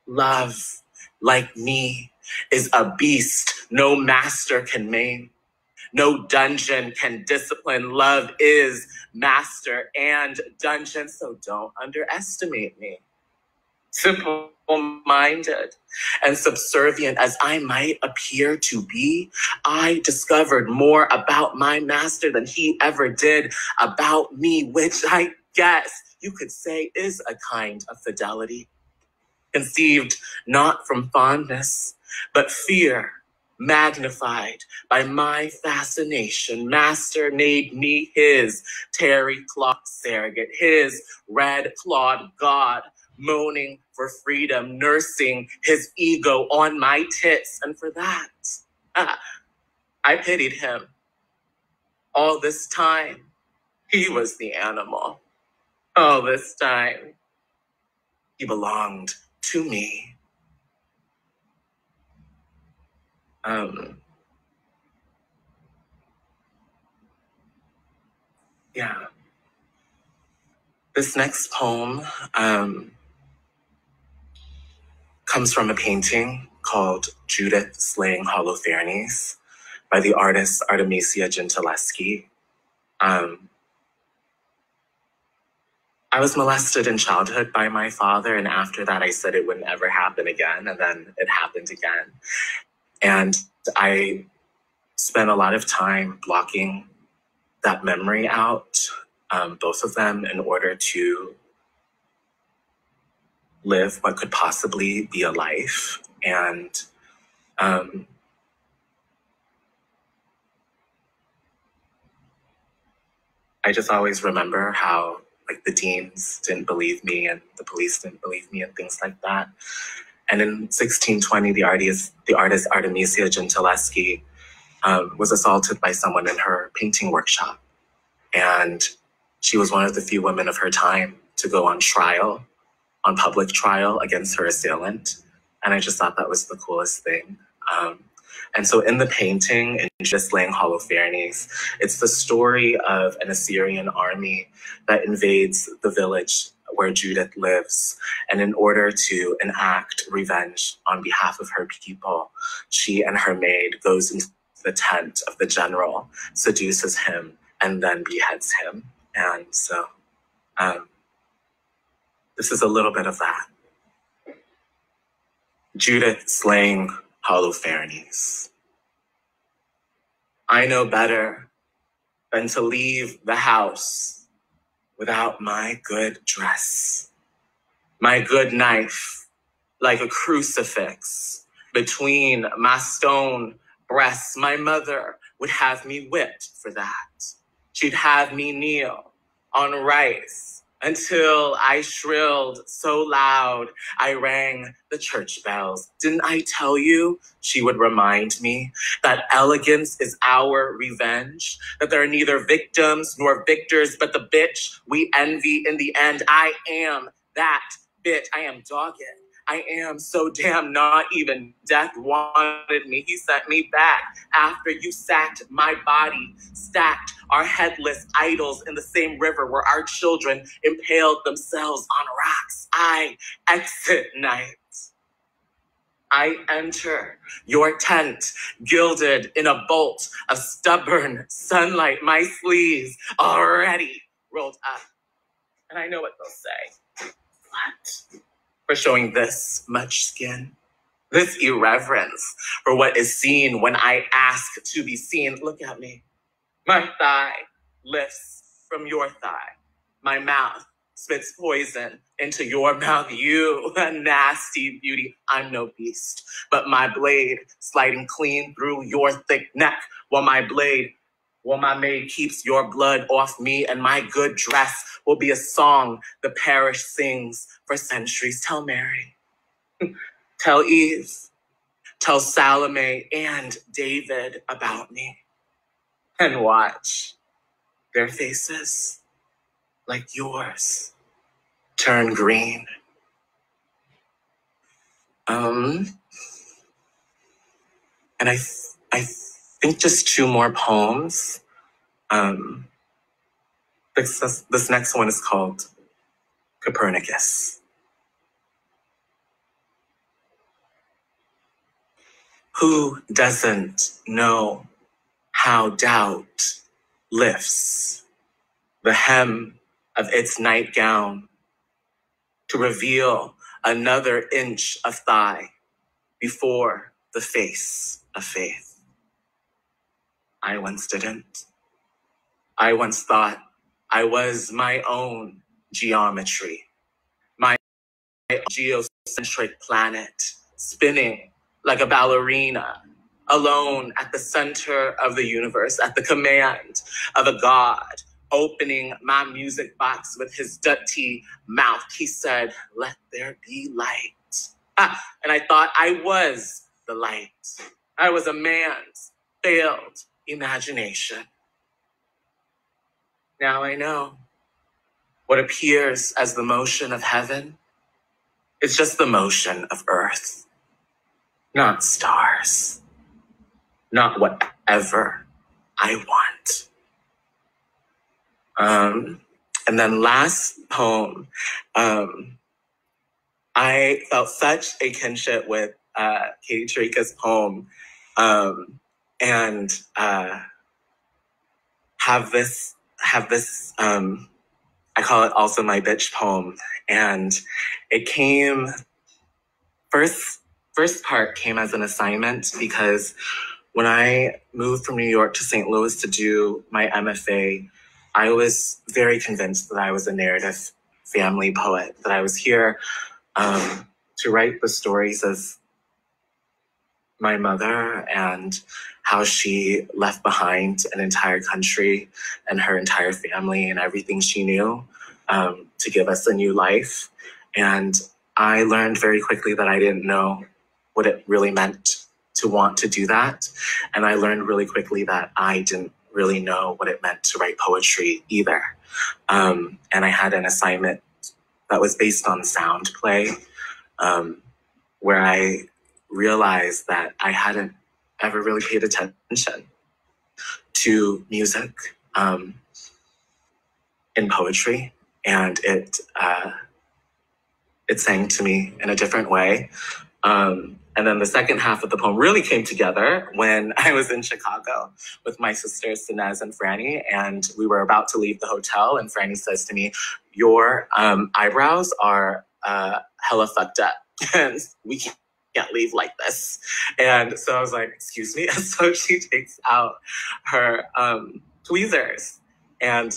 Love, like me, is a beast no master can maim. No dungeon can discipline. Love is master and dungeon, so don't underestimate me. Simple-minded and subservient as I might appear to be, I discovered more about my master than he ever did about me, which I guess you could say is a kind of fidelity. Conceived not from fondness, but fear, magnified by my fascination. Master made me his terry-cloth surrogate, his red-clawed god, moaning for freedom, nursing his ego on my tits. And for that, I pitied him. All this time, he was the animal. All this time, he belonged to me. Yeah. This next poem comes from a painting called Judith Slaying Holofernes by the artist Artemisia Gentileschi. I was molested in childhood by my father, and after that I said it wouldn't ever happen again, and then it happened again. And I spent a lot of time blocking that memory out, both of them, in order to live what could possibly be a life. And I just always remember how the deans didn't believe me and the police didn't believe me and things like that. And in 1620, the artist Artemisia Gentileschi was assaulted by someone in her painting workshop. And she was one of the few women of her time to go on public trial against her assailant. And I just thought that was the coolest thing. And so in the painting, in Judith Slaying Holofernes, it's the story of an Assyrian army that invades the village where Judith lives. And in order to enact revenge on behalf of her people, she and her maid goes into the tent of the general, seduces him, and then beheads him. And so this is a little bit of that. Judith Slaying Holofernes. I know better than to leave the house without my good dress, my good knife, like a crucifix between my stone breasts. My mother would have me whipped for that. She'd have me kneel on rice until I shrilled so loud I rang the church bells. Didn't I tell you, she would remind me, that elegance is our revenge, that there are neither victims nor victors, but the bitch we envy in the end. I am that bitch. I am dogged. I am so damn not even. Death wanted me. He sent me back after you sacked my body, stacked our headless idols in the same river where our children impaled themselves on rocks. I exit night. I enter your tent, gilded in a bolt of stubborn sunlight, my sleeves already rolled up. And I know what they'll say. What? For showing this much skin? This irreverence for what is seen when I ask to be seen. Look at me. My thigh lifts from your thigh. My mouth spits poison into your mouth. You, a nasty beauty. I'm no beast, but my blade sliding clean through your thick neck while my maid keeps your blood off me, and my good dress will be a song the parish sings for centuries. Tell Mary, tell Eve, tell Salome and David about me, and watch their faces like yours turn green. And I think just two more poems. This next one is called Copernicus. Who doesn't know how doubt lifts the hem of its nightgown to reveal another inch of thigh before the face of faith? I once didn't. I once thought I was my own geometry, my geocentric planet, spinning like a ballerina, alone at the center of the universe, at the command of a god, opening my music box with his dirty mouth. He said, "Let there be light." And I thought I was the light. I was a man's failed imagination. Now I know what appears as the motion of heaven is just the motion of earth, not stars, not whatever I want. And then last poem, I felt such a kinship with Katie Tariqa's poem, and have this, I call it also my bitch poem. And it came, first part came as an assignment because when I moved from New York to St. Louis to do my MFA, I was very convinced that I was a narrative family poet, that I was here to write the stories of my mother and how she left behind an entire country and her entire family and everything she knew to give us a new life. And I learned very quickly that I didn't know what it really meant to want to do that. And I learned really quickly that I didn't really know what it meant to write poetry either. And I had an assignment that was based on sound play, where I realized that I hadn't ever really paid attention to music in poetry, and it sang to me in a different way. And then the second half of the poem really came together when I was in Chicago with my sisters, Sinez and Franny, and we were about to leave the hotel, and Franny says to me, "Your eyebrows are hella fucked up, and we can't leave like this." And so I was like, "Excuse me?" And so she takes out her tweezers, and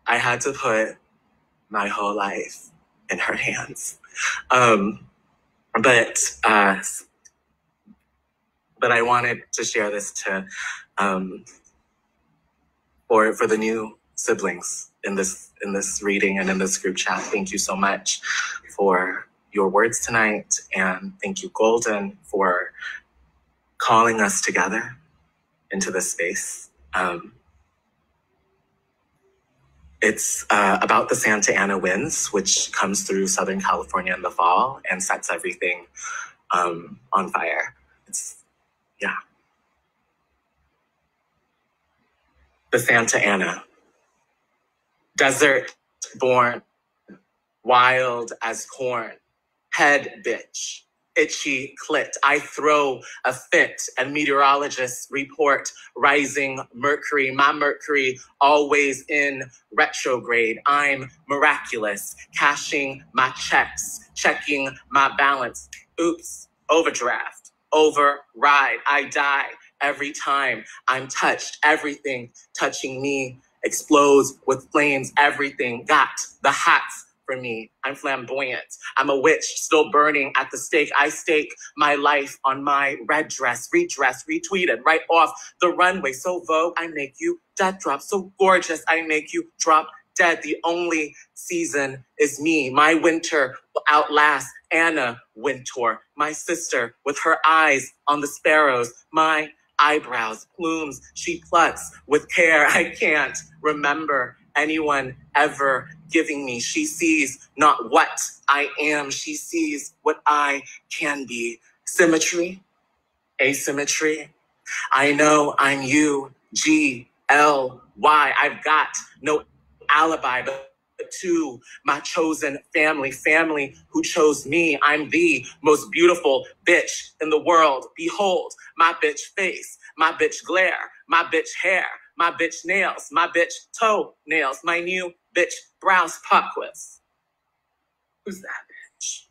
I had to put my whole life in her hands. But I wanted to share this to for the new siblings in this reading and in this group chat. Thank you so much for your words tonight, and thank you, Golden, for calling us together into this space. It's about the Santa Ana winds, which comes through Southern California in the fall and sets everything on fire. Yeah. The Santa Ana. Desert born, wild as corn, head bitch, itchy clit. I throw a fit and meteorologists report rising mercury. My Mercury always in retrograde. I'm miraculous, cashing my checks, checking my balance. Oops, overdraft, override. I die every time I'm touched. Everything touching me explodes with flames. Everything got the hots for me. I'm flamboyant. I'm a witch still burning at the stake. I stake my life on my red dress, redress, retweeted right off the runway. So Vogue, I make you death drop. So gorgeous, I make you drop dead. The only season is me. My winter will outlast Anna Wintour, my sister with her eyes on the sparrows. My eyebrows, plumes she plucks with care. I can't remember anyone ever giving me. She sees not what I am. She sees what I can be. Symmetry, asymmetry. I know I'm you, G-L-Y. I've got no alibi, but to my chosen family who chose me. I'm the most beautiful bitch in the world. Behold my bitch face, my bitch glare, my bitch hair, my bitch nails, my bitch toe nails, my new bitch brows pockets. Who's that bitch?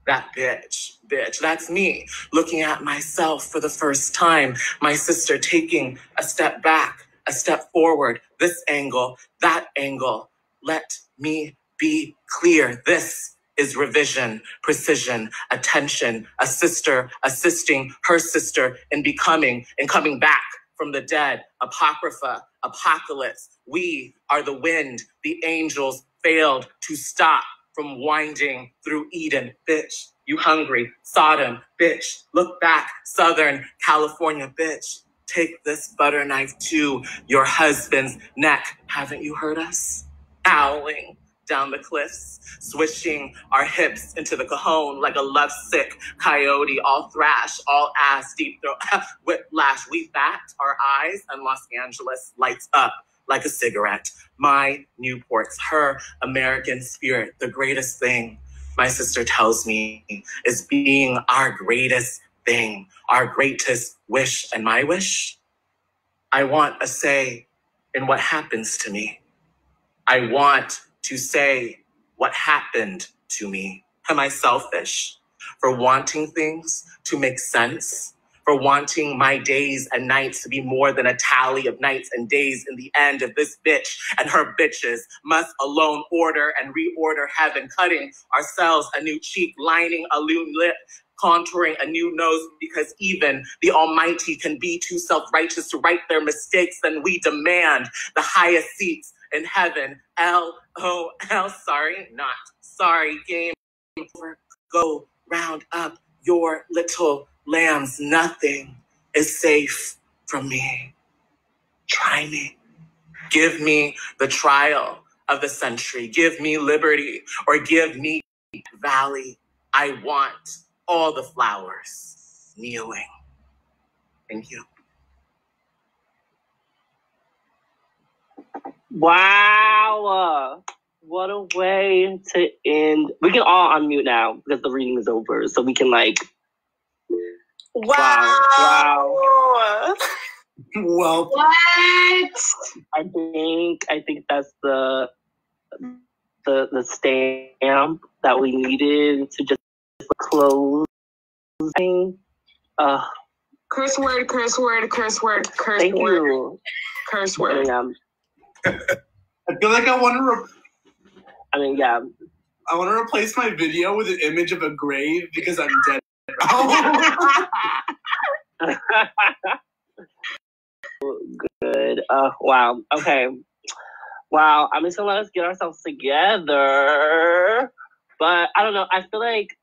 That bitch, that's me looking at myself for the first time. My sister taking a step back, a step forward, this angle, that angle. Let me be clear. This is revision, precision, attention, a sister assisting her sister in becoming and coming back from the dead, apocrypha, apocalypse. We are the wind. The angels failed to stop from winding through Eden. Bitch, you hungry, Sodom, bitch. Look back, Southern California, bitch. Take this butter knife to your husband's neck. Haven't you heard us? Howling down the cliffs, swishing our hips into the cajon like a lovesick coyote, all thrash, all ass, deep throat, whiplash. We backed our eyes and Los Angeles lights up like a cigarette. My Newports, her American spirit, the greatest thing, my sister tells me, is being our greatest thing, our greatest wish. And my wish? I want a say in what happens to me. I want to say what happened to me. Am I selfish for wanting things to make sense? For wanting my days and nights to be more than a tally of nights and days in the end of this bitch and her bitches must alone order and reorder heaven, cutting ourselves a new cheek, lining a new lip, contouring a new nose, because even the Almighty can be too self-righteous to right their mistakes. Then we demand the highest seats in heaven. L-O-L, sorry, not sorry, game over. Go round up your little lambs. Nothing is safe from me. Try me. Give me the trial of the century. Give me liberty or give me valley. I want all the flowers kneeling. Thank you. Wow. What a way to end. We can all unmute now because the reading is over. So we can Wow. Well, What? I think that's the stamp that we needed to just close. Curse word, curse word, curse word, curse Thank word, you. curse word. I feel like I want to. I want to replace my video with an image of a grave because I'm dead. Good. Wow. Okay. Wow. I'm just gonna let us get ourselves together. But I don't know. I feel like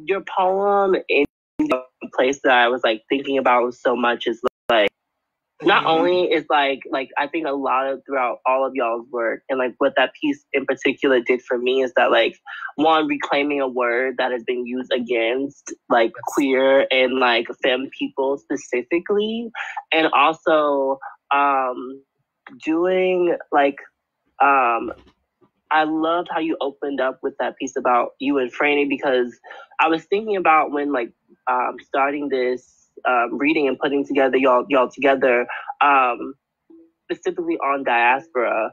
your poem in the place that I was thinking about so much is not only is like I think a lot of throughout all of y'all's work, and like what that piece in particular did for me is that like one, reclaiming a word that has been used against like queer and like femme people specifically, and also doing like I loved how you opened up with that piece about you and Franny, because I was thinking about when like starting this reading and putting together y'all together, specifically on Diaspora.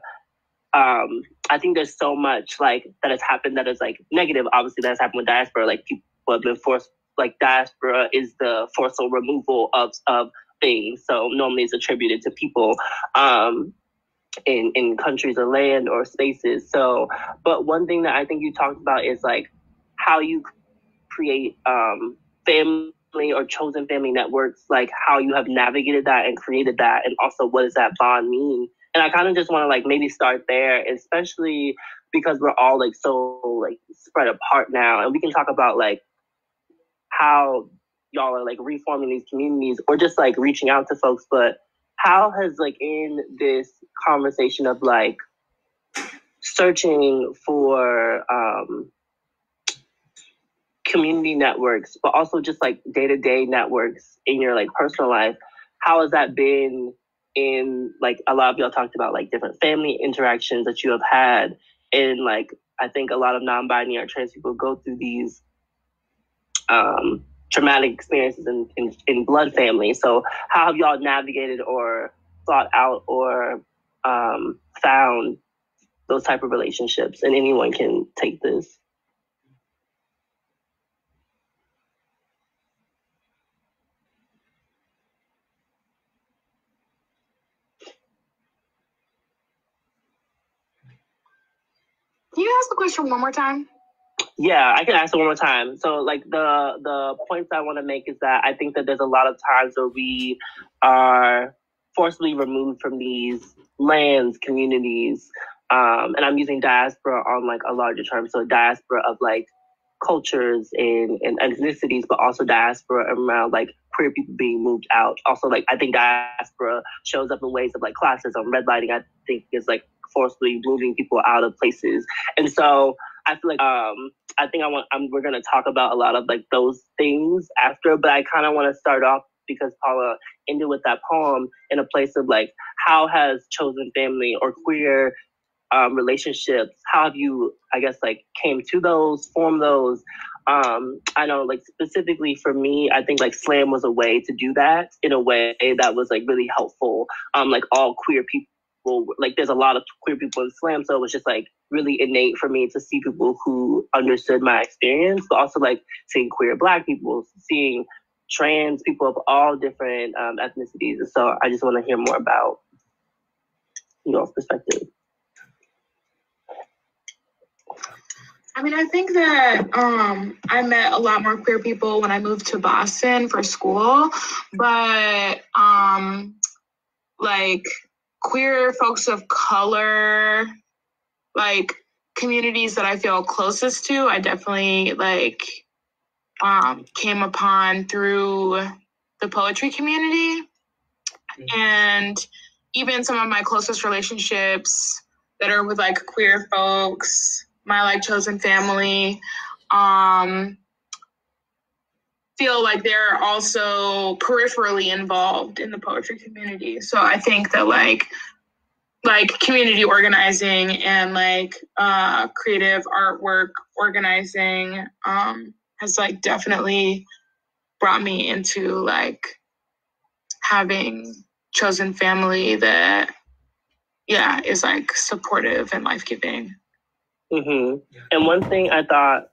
I think there's so much like that has happened that is like negative. Obviously, that has happened with Diaspora. Like people have been forced. Like Diaspora is the forceful removal of things. So normally it's attributed to people. In countries or land or spaces. So, but one thing that I think you talked about is like how you create family or chosen family networks, like how you have navigated that and created that, and also what does that bond mean? And I kind of just want to like maybe start there, especially because we're all like so like spread apart now, and we can talk about like how y'all are like reforming these communities or just like reaching out to folks, but how has like in this conversation of like searching for community networks, but also just like day-to-day networks in your like personal life, how has that been in like a lot of y'all talked about like different family interactions that you have had, and like I think a lot of non-binary or trans people go through these traumatic experiences in blood family. So how have y'all navigated or sought out or found those type of relationships? And anyone can take this. Can you ask the question one more time? Yeah, I can ask it one more time. So like the points I want to make is that I think that there's a lot of times where we are forcibly removed from these lands, communities, and I'm using diaspora on like a larger term. So diaspora of like cultures and ethnicities, but also diaspora around like queer people being moved out. Also, like I think diaspora shows up in ways of like classism, redlining. I think is like forcibly moving people out of places, and so I feel like I think we're gonna talk about a lot of like those things after, but I kind of want to start off because Paula ended with that poem in a place of like how has chosen family or queer relationships, how have you, I guess, like came to those, form those? I know like specifically for me, I think like slam was a way to do that in a way that was like really helpful. Like all queer people, like there's a lot of queer people in slam, so it was just like really innate for me to see people who understood my experience, but also like seeing queer Black people, seeing trans people of all different ethnicities. So I just want to hear more about your perspective. I mean, I think that I met a lot more queer people when I moved to Boston for school, but like queer folks of color, like communities that I feel closest to, I definitely like came upon through the poetry community. And even some of my closest relationships that are with like queer folks, my like chosen family, feel like they're also peripherally involved in the poetry community. So I think that like community organizing and like creative artwork organizing has like definitely brought me into like having chosen family that is like supportive and life-giving. Mm-hmm. And one thing I thought,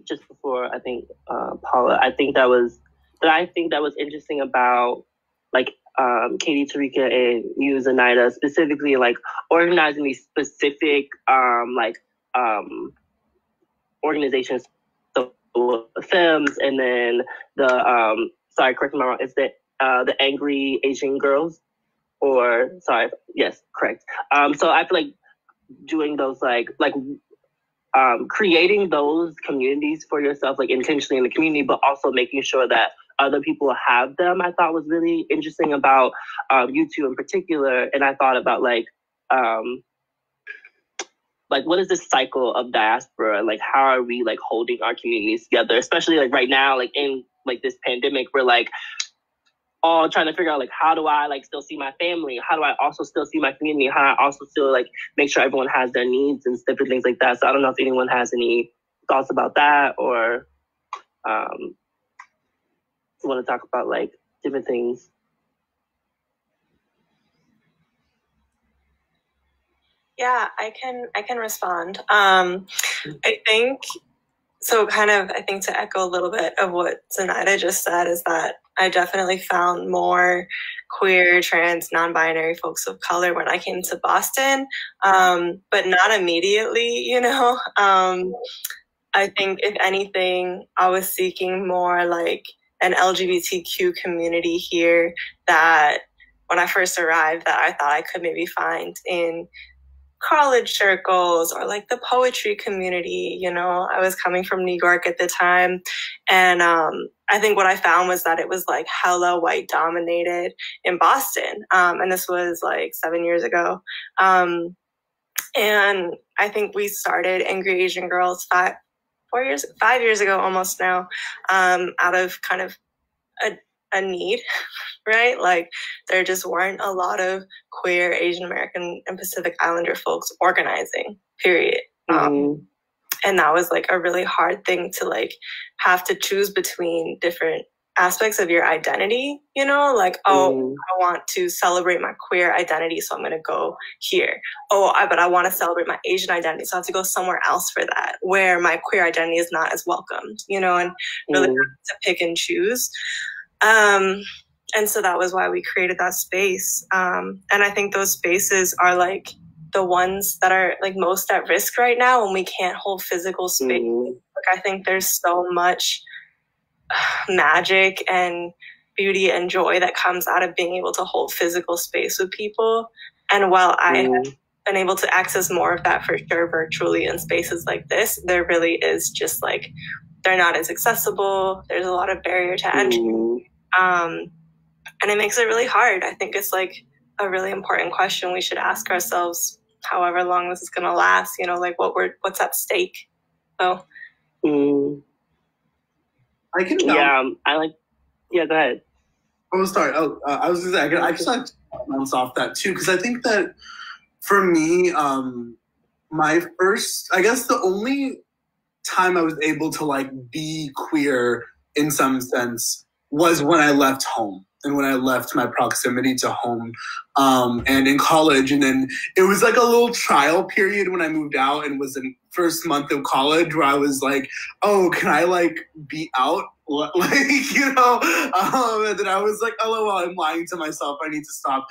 just before I think Paula, I think that was interesting about like Katie, Tariqa, and you, Zenaida, specifically like organizing these specific organizations. So FEMS, and then the sorry, correct me if I'm wrong, is the Angry Asian Girls, or sorry, yes, correct. So I feel like doing those creating those communities for yourself, like intentionally in the community, but also making sure that other people have them, I thought was really interesting about you two in particular. And I thought about like what is this cycle of diaspora? Like, how are we like holding our communities together, especially like right now, like in like this pandemic, we're like all trying to figure out like, how do I like still see my family? How do I also still see my community? How do I also still like make sure everyone has their needs and different things like that? So I don't know if anyone has any thoughts about that, or want to talk about like different things. Yeah, I can respond. I think so. Kind of, I think to echo a little bit of what Zenaida just said is that I definitely found more queer, trans, non-binary folks of color when I came to Boston, but not immediately. You know, I think if anything, I was seeking more like an LGBTQ community here that when I first arrived, that I thought I could maybe find in college circles or like the poetry community. You know, I was coming from New York at the time, and I think what I found was that it was like hella white dominated in Boston, and this was like 7 years ago, and I think we started Angry Asian Girls 5 years ago almost now, out of kind of a need, right? Like there just weren't a lot of queer Asian American and Pacific Islander folks organizing, period. And that was like a really hard thing to like have to choose between different aspects of your identity, you know, like, oh, I want to celebrate my queer identity, so I'm going to go here. But I want to celebrate my Asian identity, so I have to go somewhere else for that, where my queer identity is not as welcomed, you know, and really to pick and choose. And so that was why we created that space. And I think those spaces are like the ones that are like most at risk right now when we can't hold physical space. Like I think there's so much magic and beauty and joy that comes out of being able to hold physical space with people. And while I have been able to access more of that for sure virtually in spaces like this, there really is just like, they're not as accessible. There's a lot of barrier to entry. And it makes it really hard. I think it's like a really important question we should ask ourselves, however long this is going to last, you know, like what's at stake. So. I can. Go ahead. Oh, sorry. I was going to say, I just like to bounce off that too, because I think that for me, my first, I guess the only time I was able to like be queer in some sense was when I left home and when I left my proximity to home, and in college. And then it was like a little trial period when I moved out, and was in first month of college where I was like, oh, can I like be out? Like, you know, and then I was like, oh, well, I'm lying to myself. I need to stop.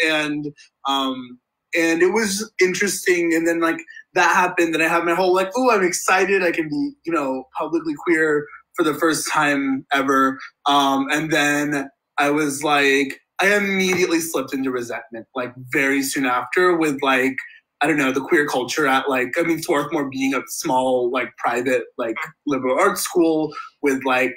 And it was interesting. And then like that happened, and I had my whole like, oh, I'm excited. I can be, you know, publicly queer for the first time ever. And then I was like, I immediately slipped into resentment, like very soon after, with like, I don't know, the queer culture at like, I mean, Swarthmore being a small, like private, like liberal arts school with like,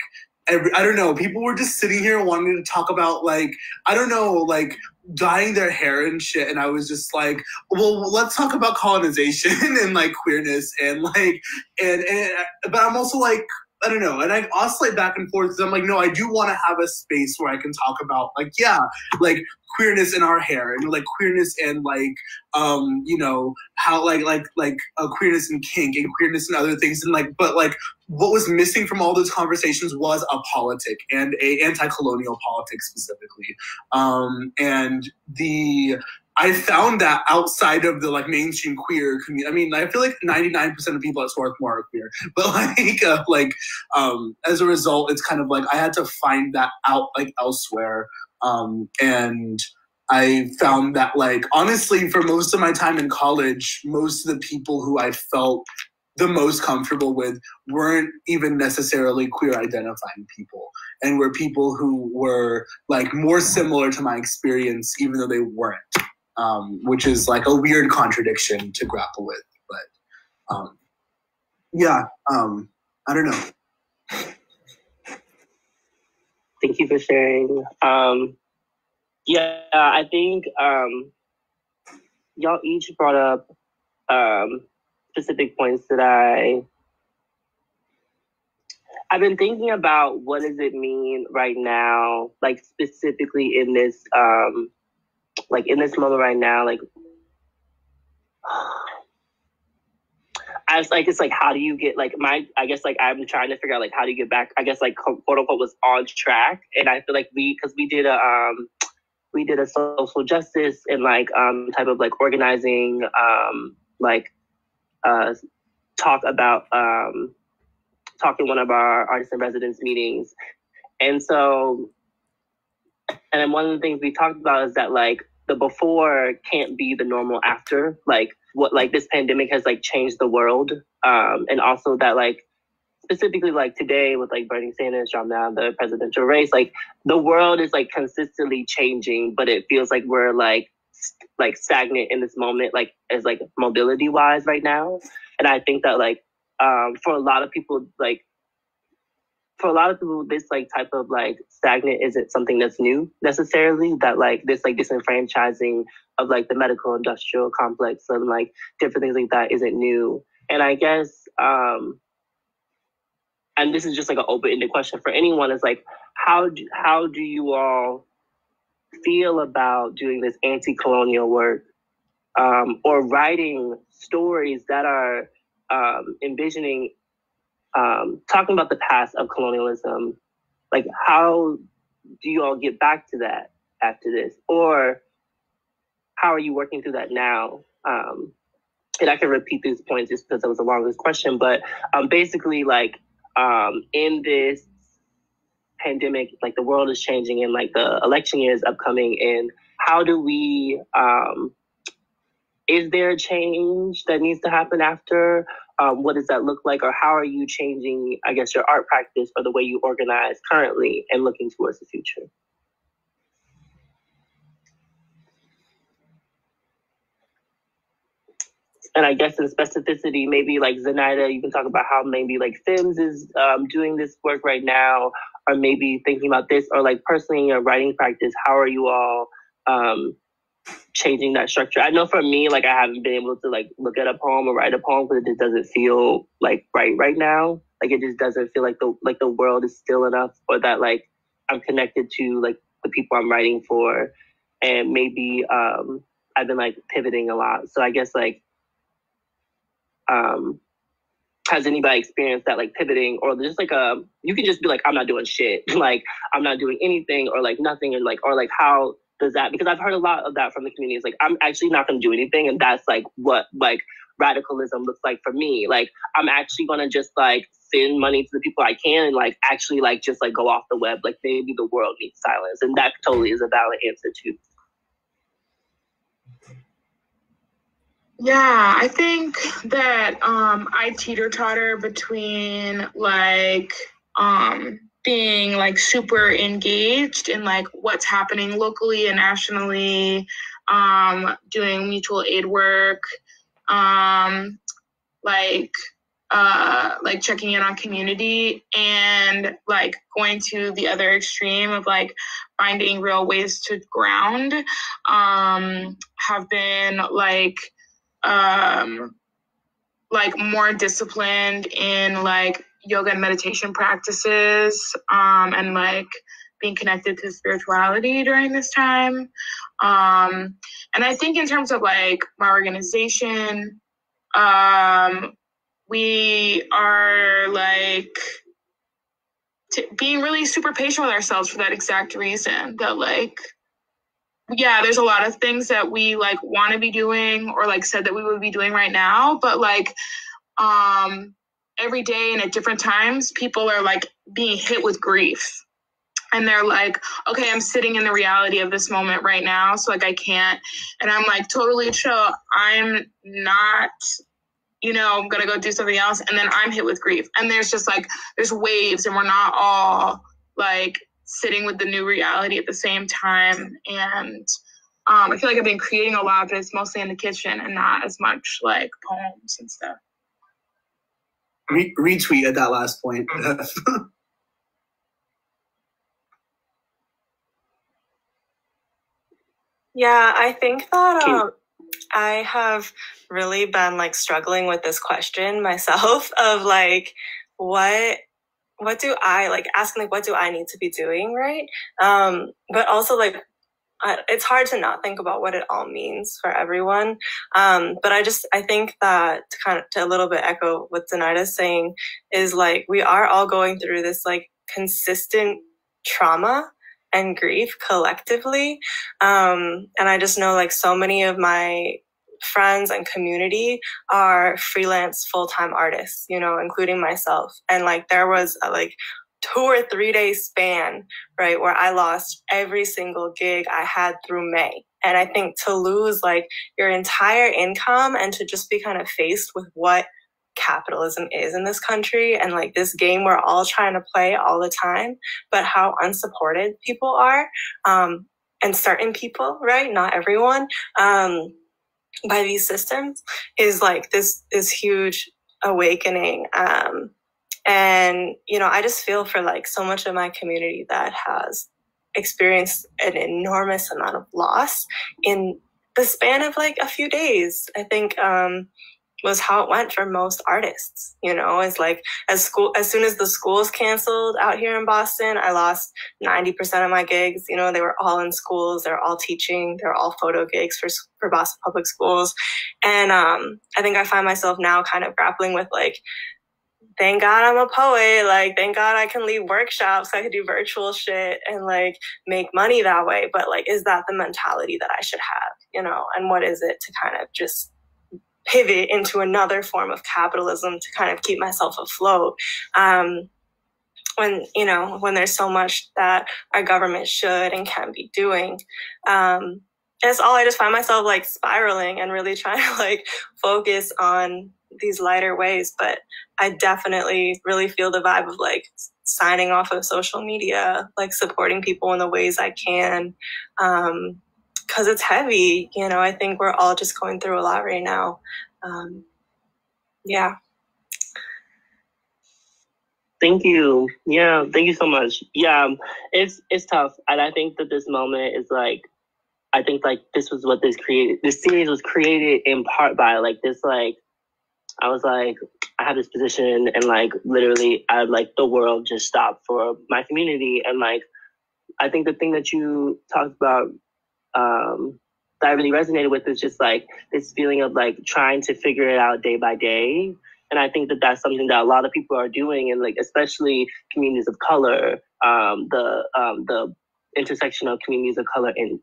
I don't know, people were just sitting here wanting to talk about like, I don't know, like dyeing their hair and shit. And I was just like, well, let's talk about colonization and like queerness and like, but I'm also like, I don't know. And I oscillate back and forth because I'm like, no, I do want to have a space where I can talk about like, yeah, like queerness in our hair and like queerness and like, you know, how like queerness and kink and queerness and other things. And like, but like what was missing from all those conversations was a politic and a anti-colonial politics specifically. I found that outside of the like mainstream queer community. I mean, I feel like 99% of people at Swarthmore are queer, but as a result, it's kind of like I had to find that out like elsewhere. And I found that like, honestly, for most of my time in college, most of the people who I felt the most comfortable with weren't even necessarily queer identifying people, and were people who were like more similar to my experience, even though they weren't. Which is like a weird contradiction to grapple with, but I don't know. Thank you for sharing. Yeah, I think y'all each brought up specific points that I've been thinking about. What does it mean right now, like specifically in this like in this moment right now, like I was like, it's like, how do you get like I guess like I'm trying to figure out like how do you get back, I guess like quote unquote was on track. And I feel like we did a social justice and like type of like organizing like talk about talk in one of our artist in residence meetings. And so, and then one of the things we talked about is that like the before can't be the normal after. Like what like this pandemic has like changed the world. And also that like specifically like today with like Bernie Sanders, Trump now, the presidential race, like the world is like consistently changing, but it feels like we're like stagnant in this moment, like as like mobility wise right now. And I think that like for a lot of people, this like type of like stagnant isn't something that's new necessarily. That like this like disenfranchising of like the medical industrial complex and like different things like that isn't new. And I guess and this is just like an open-ended question for anyone, is like how do you all feel about doing this anti-colonial work or writing stories that are envisioning talking about the past of colonialism? Like how do you all get back to that after this, or how are you working through that now? And I can repeat these points just because it was a longest question, but basically like in this pandemic, like the world is changing and like the election year is upcoming, and how do we is there a change that needs to happen after? What does that look like? Or how are you changing, I guess, your art practice or the way you organize currently and looking towards the future? And I guess in specificity, maybe like Zenaida, you can talk about how maybe like FIMS is doing this work right now, or maybe thinking about this, or like personally in your writing practice, how are you all changing that structure? I know for me, like I haven't been able to like look at a poem or write a poem because it just doesn't feel like right now. Like it just doesn't feel like the world is still enough, or that like I'm connected to like the people I'm writing for. And maybe I've been like pivoting a lot. So I guess like has anybody experienced that like pivoting, or just like you can just be like, I'm not doing shit, like I'm not doing anything, or like nothing, and like, or like how does that, because I've heard a lot of that from the community. It's like I'm actually not going to do anything, and that's like what like radicalism looks like for me. Like I'm actually going to just like send money to the people I can, and like actually like just like go off the web. Like maybe the world needs silence, and that totally is a valid answer too. Yeah, I think that I teeter-totter between like being like super engaged in like what's happening locally and nationally, doing mutual aid work, like checking in on community, and like going to the other extreme of like finding real ways to ground. Have been like more disciplined in like yoga and meditation practices, and like being connected to spirituality during this time. And I think in terms of like my organization, we are like being really super patient with ourselves for that exact reason, that like, yeah, there's a lot of things that we like want to be doing or like said that we would be doing right now, but like every day and at different times, people are like being hit with grief, and they're like, okay, I'm sitting in the reality of this moment right now, so like I can't, and I'm like totally chill, I'm not, I'm gonna go do something else, and then I'm hit with grief, and there's just like there's waves, and we're not all like sitting with the new reality at the same time. And I feel like I've been creating a lot of this mostly in the kitchen and not as much like poems and stuff. Retweet at that last point. Yeah, I think that I have really been like struggling with this question myself of like, what do I like asking, like, what do I need to be doing, right? But also like, it's hard to not think about what it all means for everyone. But I think that to a little bit echo what Danaida's saying is like, we are all going through this like consistent trauma and grief collectively. And I just know like so many of my friends and community are freelance full-time artists, you know, including myself. And like, there was a like 2 or 3 day span, right, where I lost every single gig I had through May. And I think to lose like your entire income and to just be kind of faced with what capitalism is in this country and like this game we're all trying to play all the time, but how unsupported people are, and certain people, right, not everyone, by these systems, is like this huge awakening. And, you know, I just feel for like so much of my community that has experienced an enormous amount of loss in the span of like a few days. I think was how it went for most artists. You know, it's like as soon as the schools canceled out here in Boston, I lost 90% of my gigs. You know, they were all in schools. They're all teaching. They're all photo gigs for Boston Public Schools. And I think I find myself now kind of grappling with like, thank God I'm a poet. Like, thank God I can lead workshops. I could do virtual shit and like make money that way. But like, is that the mentality that I should have, you know? And what is it to kind of just pivot into another form of capitalism to kind of keep myself afloat? When, you know, when there's so much that our government should and can be doing. That's all. I just find myself like spiraling and really trying to like focus on these lighter ways. But I definitely really feel the vibe of like signing off of social media, like supporting people in the ways I can. Cause it's heavy, you know. I think we're all just going through a lot right now. Yeah. Thank you. Yeah, thank you so much. Yeah, it's tough. And I think that this moment is like, I think like this was what this series was created in part by like this, like, I was like, I had this position and like literally I like the world just stopped for my community. And like, I think the thing that you talked about that I really resonated with is just like this feeling of like trying to figure it out day by day. And I think that that's something that a lot of people are doing, and like especially communities of color, the intersection of communities of color and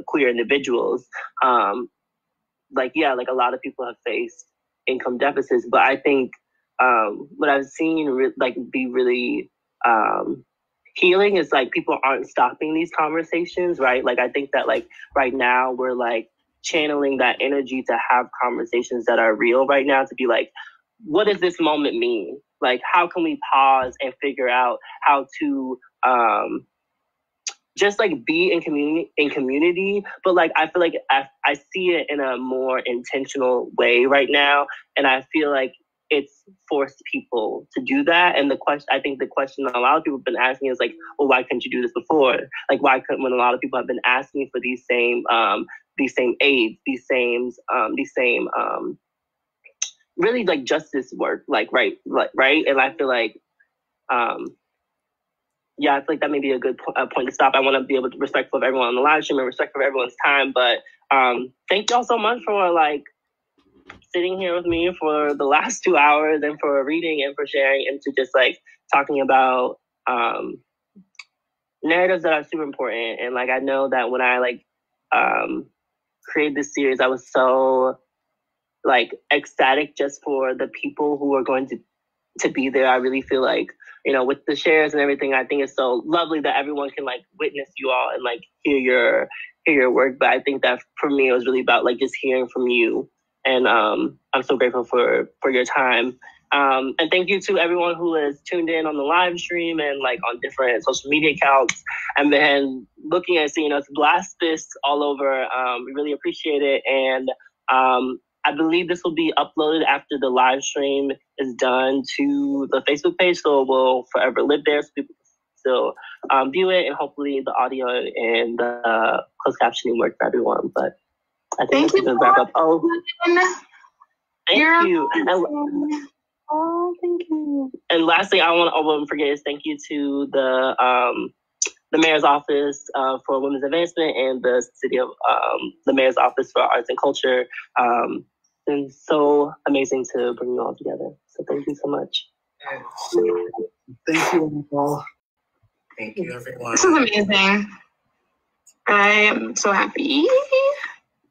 queer individuals. Like, yeah, like a lot of people have faced income deficits, but I think what I've seen be really healing is like people aren't stopping these conversations, right? Like I think that like right now we're like channeling that energy to have conversations that are real right now, to be like, what does this moment mean? Like, how can we pause and figure out how to just like be in community, but like I feel like I see it in a more intentional way right now, and I feel like it's forced people to do that. And I think the question a lot of people have been asking is like, well, why couldn't you do this before? Like, why couldn't, when a lot of people have been asking for these same aids, these same really like justice work, like right. And I feel like yeah, I feel like that may be a good point to stop. I want to be able to respectful of everyone on the live stream and respectful of everyone's time. But thank y'all so much for like sitting here with me for the last 2 hours and for reading and for sharing and to just like talking about narratives that are super important. And like I know that when I like created this series, I was so like ecstatic just for the people who are going to be there. I really feel like, you know, with the shares and everything, I think it's so lovely that everyone can like witness you all and like hear your work. But I think that for me, it was really about like just hearing from you. And I'm so grateful for your time. And thank you to everyone who has tuned in on the live stream and like on different social media accounts and then looking at seeing us blast this all over. We really appreciate it. And I believe this will be uploaded after the live stream is done to the Facebook page, so it will forever live there so people can still view it, and hopefully the audio and the closed captioning work for everyone. But I think that's a good wrap up. Oh, thank you. Oh, thank you. And lastly, I won't forget is thank you to the Mayor's Office for Women's Advancement and the City of the Mayor's Office for Arts and Culture. It's so amazing to bring you all together. So thank you so much. Thank you all. Thank you, everyone. This is amazing. I am so happy.